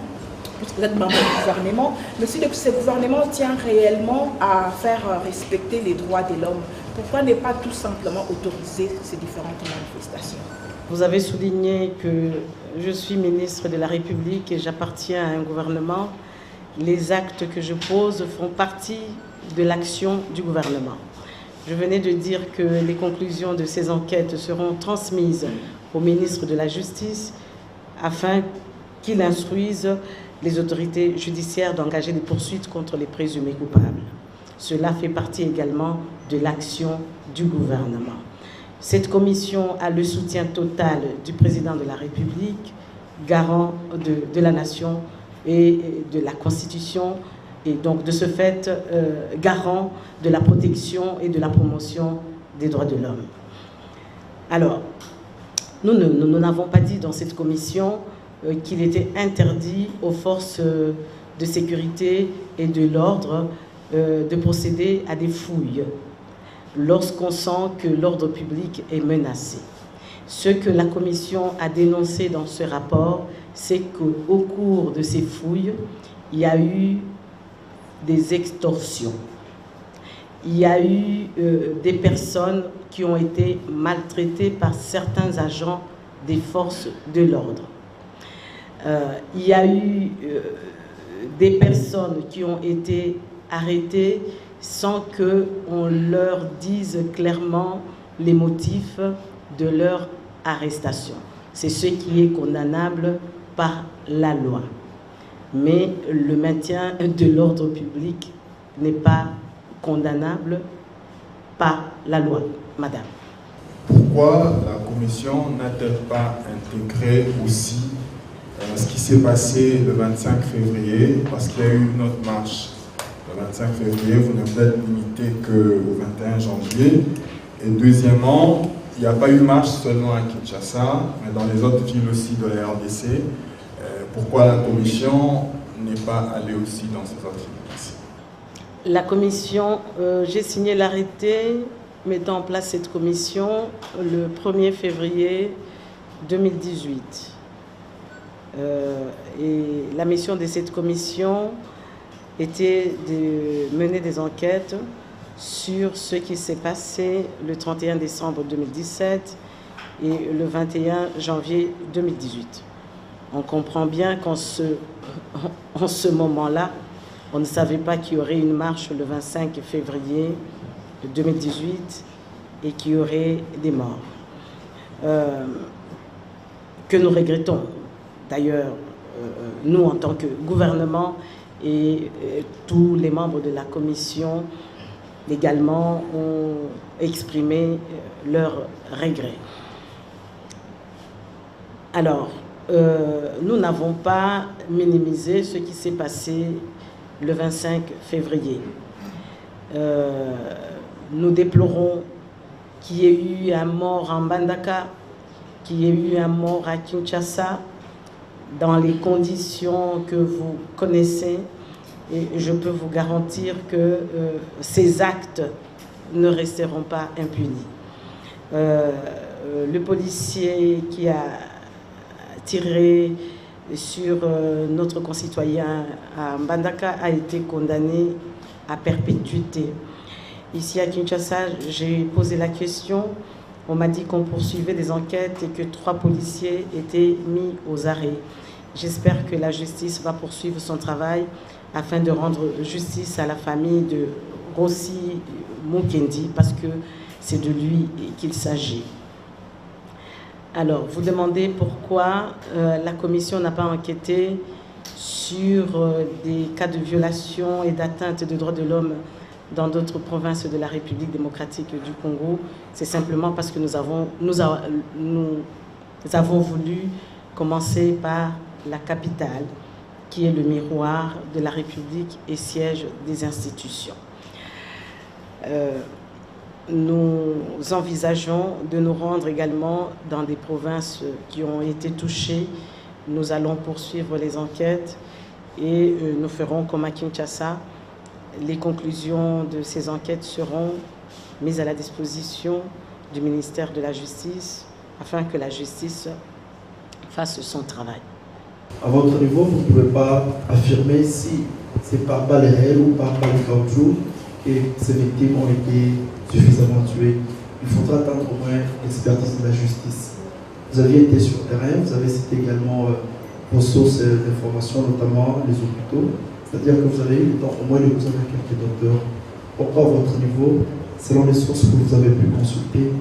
E: puisque vous êtes membre du gouvernement, mais si ce gouvernement tient réellement à faire respecter les droits de l'homme, pourquoi ne pas tout simplement autoriser ces différentes manifestations?
B: Vous avez souligné que je suis ministre de la République et j'appartiens à un gouvernement. Les actes que je pose font partie de l'action du gouvernement. Je venais de dire que les conclusions de ces enquêtes seront transmises au ministre de la Justice afin qu'il instruise les autorités judiciaires d'engager des poursuites contre les présumés coupables. Cela fait partie également de l'action du gouvernement. Cette commission a le soutien total du président de la République, garant de la nation et de la Constitution, et donc de ce fait, garant de la protection et de la promotion des droits de l'homme. Alors, nous n'avons pas dit dans cette commission qu'il était interdit aux forces de sécurité et de l'ordre de procéder à des fouilles lorsqu'on sent que l'ordre public est menacé. Ce que la commission a dénoncé dans ce rapport, c'est qu'au cours de ces fouilles, il y a eu des extorsions. Il y a eu des personnes qui ont été maltraitées par certains agents des forces de l'ordre. Il y a eu des personnes qui ont été arrêtées sans qu'on leur dise clairement les motifs de leur arrestation. C'est ce qui est condamnable par la loi. Mais le maintien de l'ordre public n'est pas condamnable par la loi, madame.
F: Pourquoi la commission n'a-t-elle pas intégré aussi ce qui s'est passé le 25 février, parce qu'il y a eu une autre marche le 25 février, vous ne vous êtes limité qu'au 21 janvier. Et deuxièmement, il n'y a pas eu marche seulement à Kinshasa, mais dans les autres villes aussi de la RDC. Pourquoi la commission n'est pas allée aussi dans ces autres villes?
B: La commission, j'ai signé l'arrêté mettant en place cette commission le 1er février 2018. Et la mission de cette commission était de mener des enquêtes sur ce qui s'est passé le 31 décembre 2017 et le 21 janvier 2018. On comprend bien qu'en ce moment-là, on ne savait pas qu'il y aurait une marche le 25 février 2018 et qu'il y aurait des morts. Que nous regrettons. D'ailleurs, nous, en tant que gouvernement et tous les membres de la commission également ont exprimé leurs regrets. Alors, nous n'avons pas minimisé ce qui s'est passé le 25 février. Nous déplorons qu'il y ait eu un mort en Mbandaka, qu'il y ait eu un mort à Kinshasa, dans les conditions que vous connaissez, et je peux vous garantir que ces actes ne resteront pas impunis. le policier qui a tiré sur notre concitoyen à Mbandaka a été condamné à perpétuité. Ici à Kinshasa, j'ai posé la question. On m'a dit qu'on poursuivait des enquêtes et que 3 policiers étaient mis aux arrêts. J'espère que la justice va poursuivre son travail afin de rendre justice à la famille de Rossi Mukendi, parce que c'est de lui qu'il s'agit. Alors, vous demandez pourquoi la commission n'a pas enquêté sur des cas de violation et d'atteinte des droits de l'homme dans d'autres provinces de la République démocratique du Congo. C'est simplement parce que nous avons voulu commencer par la capitale, qui est le miroir de la République et siège des institutions. Nous envisageons de nous rendre également dans des provinces qui ont été touchées. Nous allons poursuivre les enquêtes et nous ferons comme à Kinshasa. Les conclusions de ces enquêtes seront mises à la disposition du ministère de la Justice afin que la justice fasse son travail.
G: À votre niveau, vous ne pouvez pas affirmer si c'est par balle réelle ou par balle caoutchouc que ces victimes ont été suffisamment tuées. Il faudra attendre au moins l'expertise de la justice. Vous aviez été sur le terrain, vous avez cité également vos sources d'information, notamment les hôpitaux. C'est-à-dire que vous avez eu le temps au moins de vous avoir quelques docteurs. Pourquoi à votre niveau, selon les sources que vous avez pu consulter,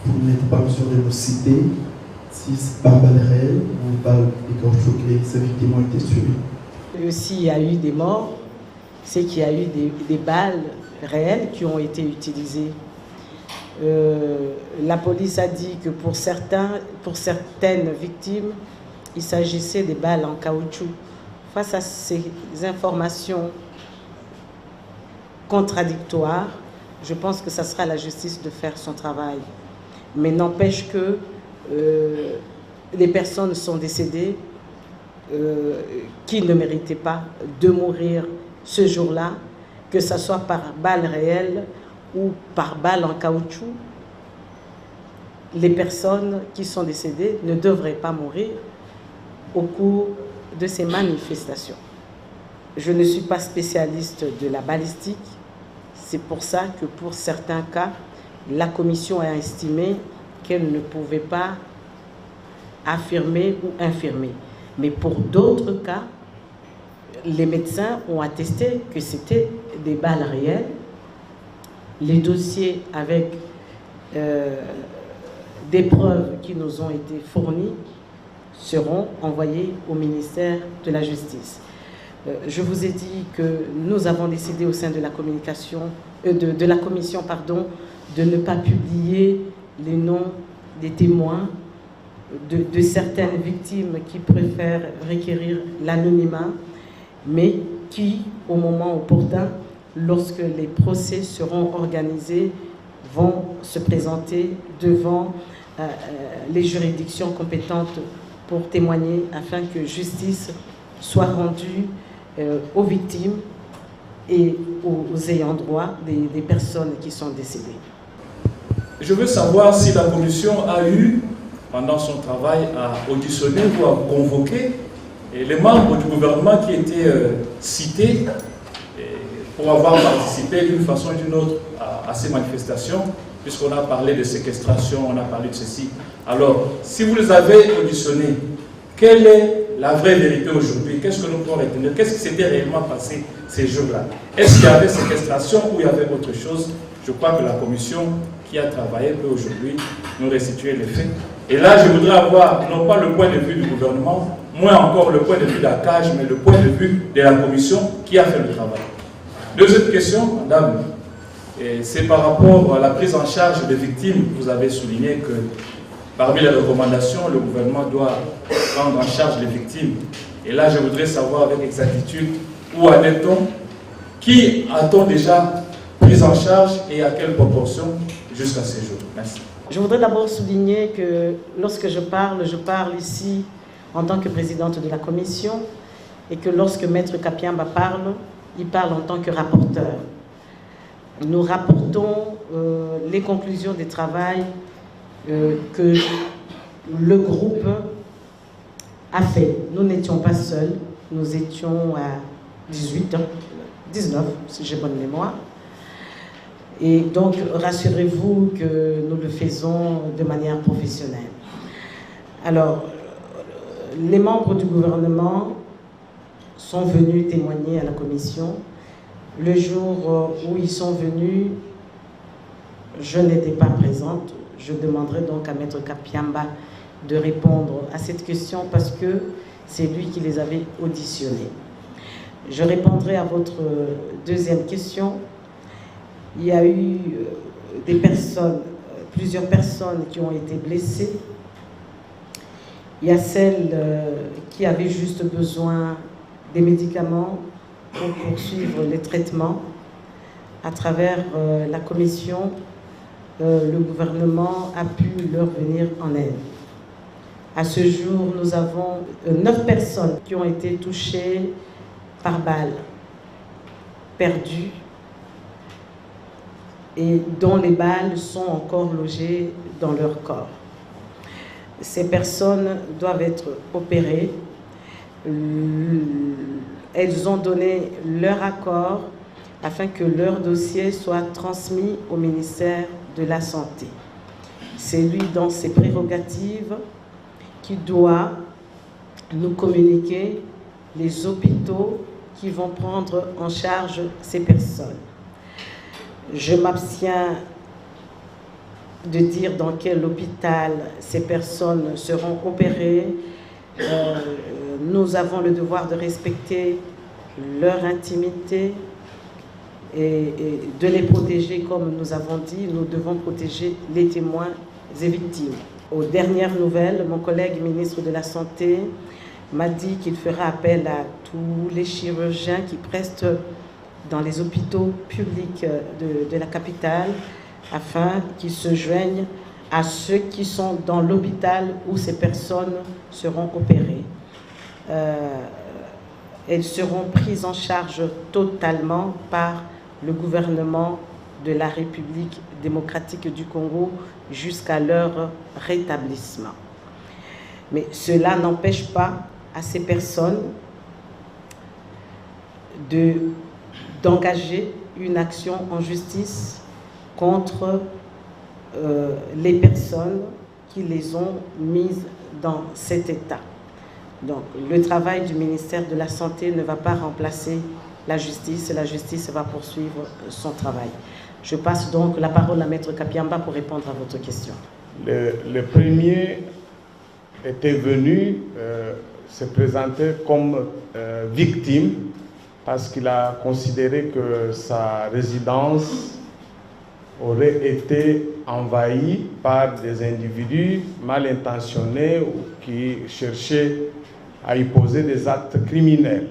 G: vous n'êtes pas en mesure de nous citer si c'est par balle réelle ou par les caoutchouc que ces victimes ont été tuées?
B: S'il y a eu des morts, c'est qu'il y a eu des balles réelles qui ont été utilisées. La police a dit que pour certaines victimes, il s'agissait des balles en caoutchouc. Face à ces informations contradictoires, je pense que ça sera à la justice de faire son travail. Mais n'empêche que les personnes sont décédées qui ne méritaient pas de mourir ce jour-là, que ce soit par balle réelle ou par balle en caoutchouc. Les personnes qui sont décédées ne devraient pas mourir au cours de ces manifestations. Je ne suis pas spécialiste de la balistique. C'est pour ça que pour certains cas, la commission a estimé qu'elle ne pouvait pas affirmer ou infirmer. Mais pour d'autres cas, les médecins ont attesté que c'était des balles réelles. Les dossiers avec des preuves qui nous ont été fournies seront envoyés au ministère de la Justice. Je vous ai dit que nous avons décidé au sein de la communication, de la commission, de ne pas publier les noms des témoins, de certaines victimes qui préfèrent requérir l'anonymat, mais qui, au moment opportun, lorsque les procès seront organisés, vont se présenter devant les juridictions compétentes pour témoigner afin que justice soit rendue aux victimes et aux ayants droit des personnes qui sont décédées.
H: Je veux savoir si la commission a eu, pendant son travail, à auditionner ou à convoquer les membres du gouvernement qui étaient cités pour avoir participé d'une façon ou d'une autre à ces manifestations, puisqu'on a parlé de séquestration, on a parlé de ceci. Alors, si vous les avez auditionnés, quelle est la vraie vérité aujourd'hui? Qu'est-ce que nous pouvons retenir? Qu'est-ce qui s'était réellement passé ces jours-là? Est-ce qu'il y avait séquestration ou il y avait autre chose? Je crois que la commission qui a travaillé peut aujourd'hui nous restituer les faits. Et là, je voudrais avoir, non pas le point de vue du gouvernement, moins encore le point de vue de la CAGE, mais le point de vue de la commission qui a fait le travail. Deuxième question, madame, c'est par rapport à la prise en charge des victimes. Vous avez souligné que parmi les recommandations, le gouvernement doit prendre en charge les victimes. Et là, je voudrais savoir avec exactitude où en est-on, qui a-t-on déjà pris en charge et à quelle proportion jusqu'à ces jours. Merci.
B: Je voudrais d'abord souligner que lorsque je parle ici en tant que présidente de la commission et que lorsque Maître Kapiamba parle, il parle en tant que rapporteur. Nous rapportons les conclusions des travaux que le groupe a fait. Nous n'étions pas seuls, nous étions à 19, si j'ai bonne mémoire. Et donc, rassurez-vous que nous le faisons de manière professionnelle. Alors, les membres du gouvernement sont venus témoigner à la commission. Le jour où ils sont venus, je n'étais pas présente. Je demanderai donc à Maître Kapiamba de répondre à cette question parce que c'est lui qui les avait auditionnés. Je répondrai à votre deuxième question. Il y a eu plusieurs personnes qui ont été blessées. Il y a celles qui avaient juste besoin des médicaments pour poursuivre les traitements. À travers la commission, le gouvernement a pu leur venir en aide. À ce jour, nous avons 9 personnes qui ont été touchées par balle, perdues, et dont les balles sont encore logées dans leur corps. Ces personnes doivent être opérées. Elles ont donné leur accord afin que leur dossier soit transmis au ministère de la Santé. C'est lui, dans ses prérogatives, qui doit nous communiquer les hôpitaux qui vont prendre en charge ces personnes. Je m'abstiens de dire dans quel hôpital ces personnes seront opérées. Nous avons le devoir de respecter leur intimité et de les protéger comme nous avons dit. Nous devons protéger les témoins et victimes. Aux dernières nouvelles, mon collègue ministre de la Santé m'a dit qu'il fera appel à tous les chirurgiens qui prestent dans les hôpitaux publics de la capitale afin qu'ils se joignent à ceux qui sont dans l'hôpital où ces personnes seront opérées. Elles seront prises en charge totalement par le gouvernement de la République démocratique du Congo jusqu'à leur rétablissement. Mais cela n'empêche pas à ces personnes d'engager une action en justice contre les personnes qui les ont mises dans cet état. Donc, le travail du ministère de la Santé ne va pas remplacer la justice va poursuivre son travail. Je passe donc la parole à Maître Kapiamba pour répondre à votre question.
C: Le premier était venu se présenter comme victime parce qu'il a considéré que sa résidence aurait été envahie par des individus mal intentionnés ou qui cherchaient à y poser des actes criminels.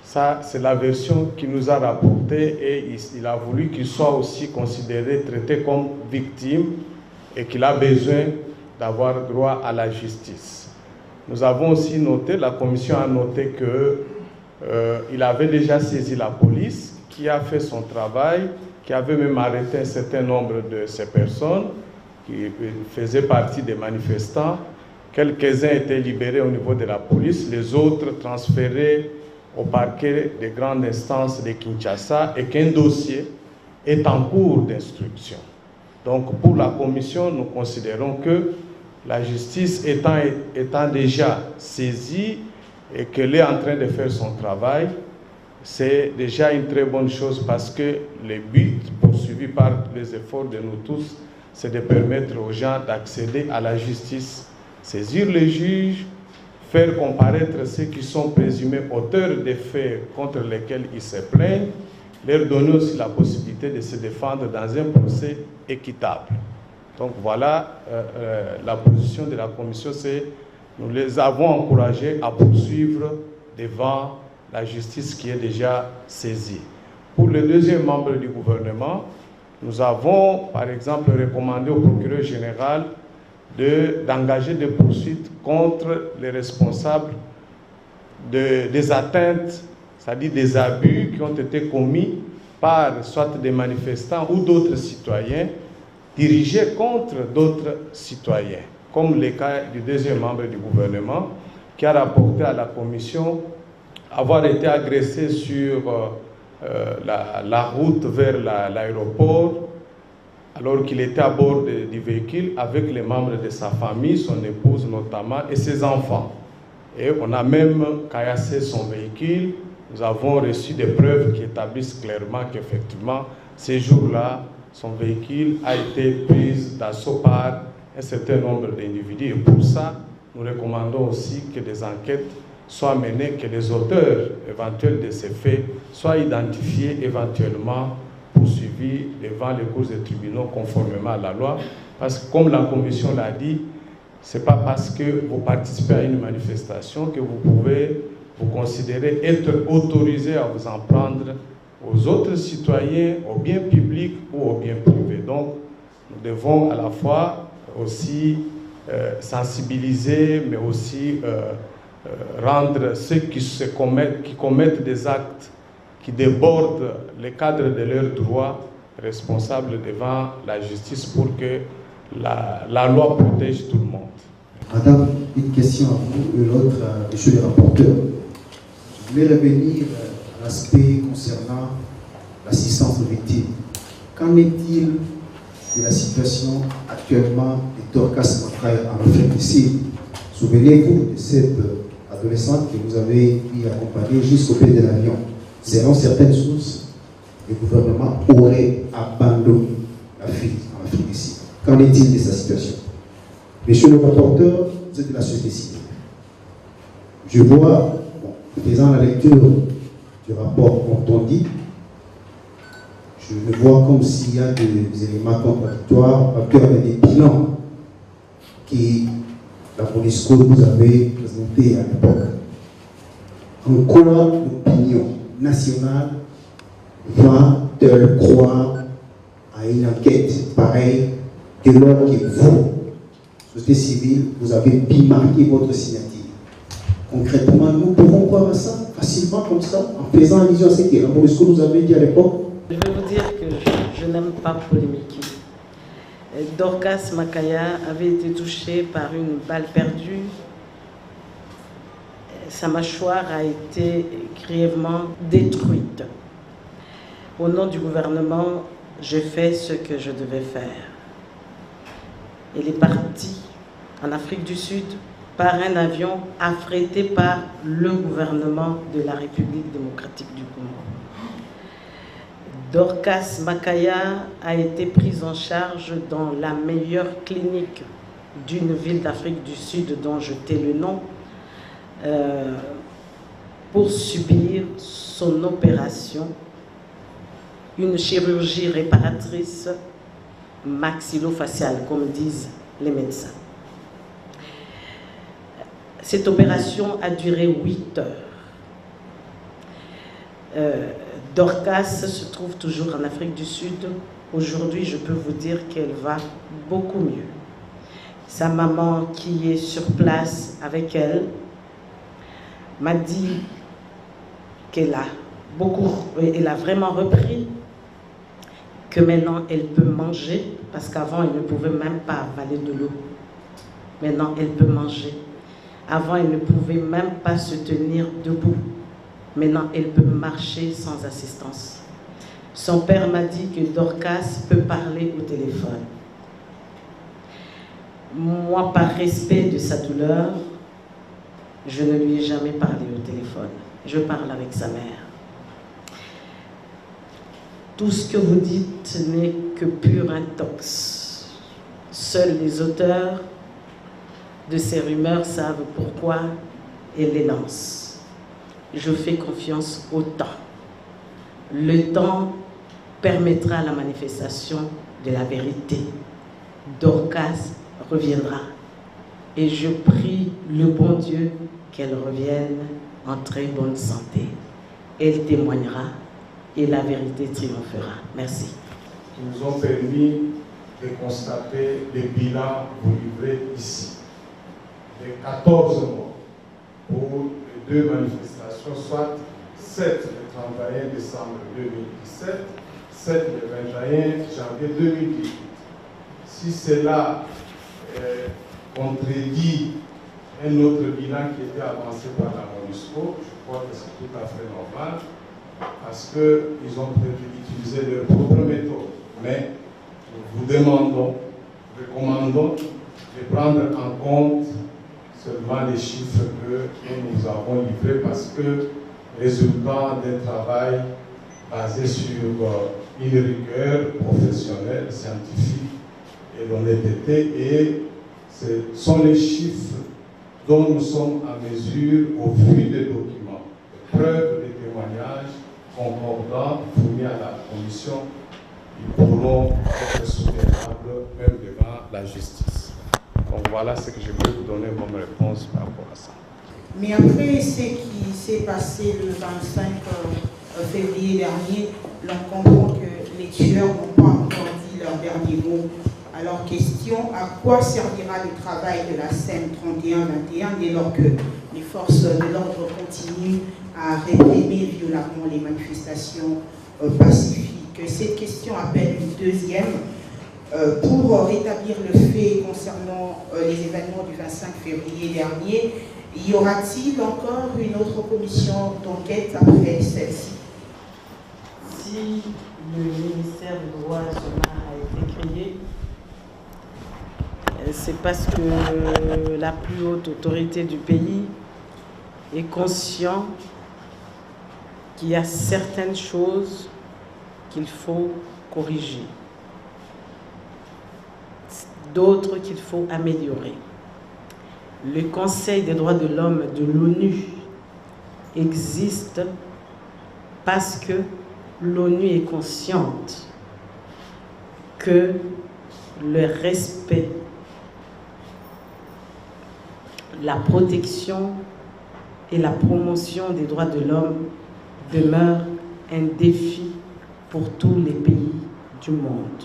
C: Ça, c'est la version qu'il nous a rapportée et il a voulu qu'il soit aussi considéré, traité comme victime et qu'il a besoin d'avoir droit à la justice. Nous avons aussi noté, la commission a noté qu'il avait déjà saisi la police qui a fait son travail, qui avait même arrêté un certain nombre de ces personnes qui faisaient partie des manifestants. Quelques-uns étaient libérés au niveau de la police, les autres transférés au parquet des grandes instances de Kinshasa et qu'un dossier est en cours d'instruction. Donc pour la commission, nous considérons que la justice étant déjà saisie et qu'elle est en train de faire son travail, c'est déjà une très bonne chose parce que le but poursuivi par les efforts de nous tous, c'est de permettre aux gens d'accéder à la justice, saisir les juges, faire comparaître ceux qui sont présumés auteurs des faits contre lesquels ils se plaignent, leur donner aussi la possibilité de se défendre dans un procès équitable. Donc voilà, la position de la commission, c'est nous les avons encouragés à poursuivre devant la justice qui est déjà saisie. Pour le deuxième membre du gouvernement, nous avons par exemple recommandé au procureur général d'engager des poursuites contre les responsables des atteintes, c'est-à-dire des abus qui ont été commis par soit des manifestants ou d'autres citoyens dirigés contre d'autres citoyens, comme le cas du deuxième membre du gouvernement qui a rapporté à la commission avoir été agressé sur la route vers l'aéroport alors qu'il était à bord du véhicule avec les membres de sa famille, son épouse notamment, et ses enfants. Et on a même caillassé son véhicule. Nous avons reçu des preuves qui établissent clairement qu'effectivement, ces jours-là, son véhicule a été pris d'assaut par un certain nombre d'individus. Et pour ça, nous recommandons aussi que des enquêtes soient menées, que les auteurs éventuels de ces faits soient identifiés, éventuellement poursuivis devant les cours des tribunaux conformément à la loi. Parce que comme la commission l'a dit, ce n'est pas parce que vous participez à une manifestation que vous pouvez vous considérer être autorisé à vous en prendre aux autres citoyens, aux biens publics ou aux biens privés. Donc, nous devons à la fois aussi sensibiliser, mais aussi rendre ceux qui commettent des actes qui débordent le cadre de leurs droits responsables devant la justice pour que la loi protège tout le monde.
I: Madame, une question à vous et l'autre à monsieur le rapporteur. Je voulais revenir à l'aspect concernant l'assistance aux victimes. Qu'en est-il de la situation actuellement de Dorcas Makaya en Afrique du Sud? Souvenez-vous de cette adolescente que vous avez pu accompagner jusqu'au pied de l'avion. Selon certaines sources, le gouvernement aurait abandonné la fille en Afrique du Sud. Qu'en est-il de sa situation? Monsieur le rapporteur, vous êtes de la société civile. Je vois, faisant la lecture du rapport contenu, je le vois comme s'il y a des éléments contradictoires à cœur des bilans que la MONUSCO vous avait présenté à l'époque. En quoi l'opinion nationale va-t-elle croire à une enquête pareille dès lors que vous, société civile, vous avez bien marqué votre signature? Concrètement, nous pouvons croire à ça facilement comme ça, en faisant allusion à ce que la MONUSCO nous avait dit à l'époque.
B: Je vais vous dire que je n'aime pas polémiquer. Dorcas Makaya avait été touchée par une balle perdue. Sa mâchoire a été grièvement détruite. Au nom du gouvernement, j'ai fait ce que je devais faire. Elle est partie en Afrique du Sud par un avion affrété par le gouvernement de la République démocratique du Congo. Dorcas Makaya a été prise en charge dans la meilleure clinique d'une ville d'Afrique du Sud dont je tais le nom pour subir son opération, une chirurgie réparatrice maxillofaciale, comme disent les médecins. Cette opération a duré 8 heures. Dorcas se trouve toujours en Afrique du Sud. Aujourd'hui, je peux vous dire qu'elle va beaucoup mieux. Sa maman, qui est sur place avec elle, m'a dit qu'elle a vraiment repris, que maintenant elle peut manger, parce qu'avant elle ne pouvait même pas avaler de l'eau. Maintenant elle peut manger. Avant elle ne pouvait même pas se tenir debout. Maintenant elle peut marcher sans assistance. Son père m'a dit que Dorcas peut parler au téléphone. Moi, par respect de sa douleur, je ne lui ai jamais parlé au téléphone. Je parle avec sa mère. Tout ce que vous dites n'est que pur intox. Seuls les auteurs de ces rumeurs savent pourquoi elle les lance. Je fais confiance au temps. Le temps permettra la manifestation de la vérité. Dorcas reviendra. Et je prie le bon Dieu qu'elle revienne en très bonne santé. Elle témoignera et la vérité triomphera. Merci.
C: Qui nous ont permis de constater les bilans vous livrés ici. Les 14 mois pour les 2 manifestations, soit 7 le 31 décembre 2017, 7 le 21 janvier 2018.
A: si cela contredit un autre bilan qui était avancé par la MONUSCO, je crois que c'est tout à fait normal, parce qu'ils ont prévu d'utiliser leur propre méthode. Mais nous vous demandons, recommandons de prendre en compte seulement les chiffres que nous avons livrés, parce que résultat d'un travail basé sur une rigueur professionnelle, scientifique et l'honnêteté, et ce sont les chiffres dont nous sommes en mesure, au vu des documents, des preuves, des témoignages concordants fournis à la Commission, ils pourront être soutenables même devant la justice. Donc voilà ce que je peux vous donner comme réponse par rapport à ça.
E: Mais après ce qui s'est passé le 25 février dernier, l'on comprend que les tueurs n'ont pas encore dit leur dernier mot. Alors, question, à quoi servira le travail de la SEM 31-21 dès lors que les forces de l'ordre continuent à réprimer violemment les manifestations pacifiques? Cette question appelle une deuxième. Pour rétablir le fait concernant les événements du 25 février dernier, y aura-t-il encore une autre commission d'enquête après celle-ci?
B: Si le ministère du droit humain a été créé, c'est parce que la plus haute autorité du pays est consciente qu'il y a certaines choses qu'il faut corriger, d'autres qu'il faut améliorer. Le Conseil des droits de l'homme de l'ONU existe parce que l'ONU est consciente que le respect, la protection et la promotion des droits de l'homme demeurent un défi pour tous les pays du monde.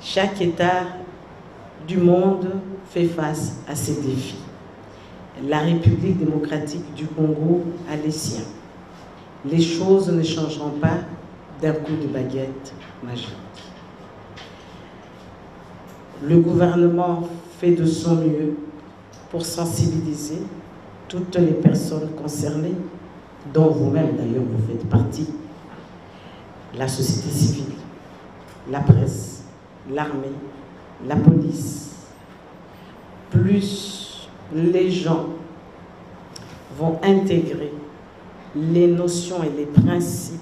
B: Chaque État du monde fait face à ces défis. La République démocratique du Congo a les siens. Les choses ne changeront pas d'un coup de baguette magique. Le gouvernement fait de son mieux pour sensibiliser toutes les personnes concernées, dont vous-même d'ailleurs vous faites partie, la société civile, la presse, l'armée, la police. Plus les gens vont intégrer les notions et les principes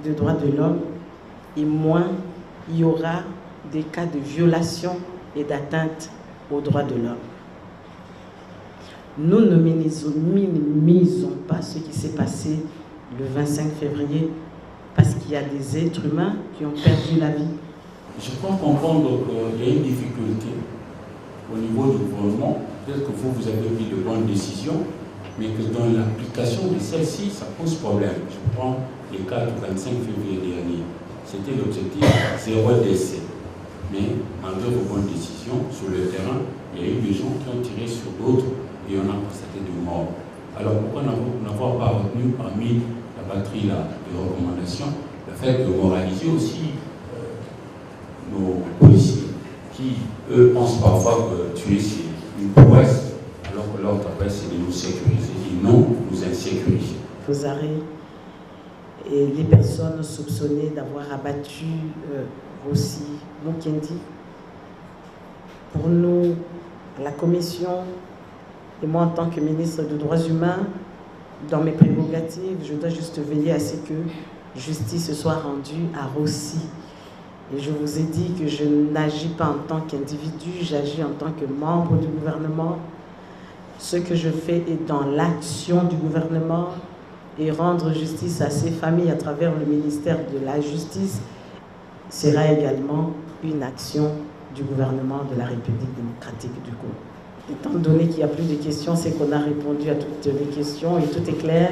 B: de droits de l'homme, et moins il y aura des cas de violation et d'atteinte aux droits de l'homme. Nous ne minimisons pas ce qui s'est passé le 25 février parce qu'il y a des êtres humains qui ont perdu la vie.
J: Je crois comprendre qu'il y a une difficulté au niveau du gouvernement. Peut-être que vous avez pris de bonnes décisions, mais que dans l'application de celle-ci, ça pose problème. Je prends les cas du 25 février dernier. C'était l'objectif 0 décès. Mais malgré vos bonnes décisions, sur le terrain, il y a eu des gens qui ont tiré sur d'autres et on a constaté des morts. Alors pourquoi n'avoir pas retenu parmi la batterie là, de recommandations le fait de moraliser aussi nos policiers qui, eux, pensent parfois que tuer c'est une prouesse, alors que leur travail c'est de nous sécuriser et non nous insécuriser.
B: Vos arrêts et les personnes soupçonnées d'avoir abattu aussi Mukendi, pour nous, la commission, et moi en tant que ministre des Droits humains, dans mes prérogatives, je dois juste veiller à ce que justice soit rendue à Rossi. Et je vous ai dit que je n'agis pas en tant qu'individu, j'agis en tant que membre du gouvernement. Ce que je fais est dans l'action du gouvernement et rendre justice à ces familles à travers le ministère de la Justice sera également une action du gouvernement de la République démocratique du Congo. Étant donné qu'il n'y a plus de questions, c'est qu'on a répondu à toutes les questions et tout est clair.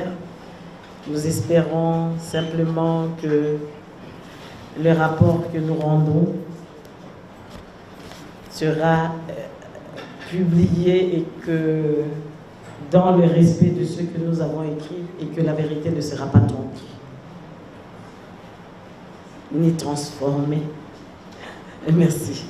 B: Nous espérons simplement que le rapport que nous rendons sera publié et que dans le respect de ce que nous avons écrit et que la vérité ne sera pas trompée ni transformée Merci.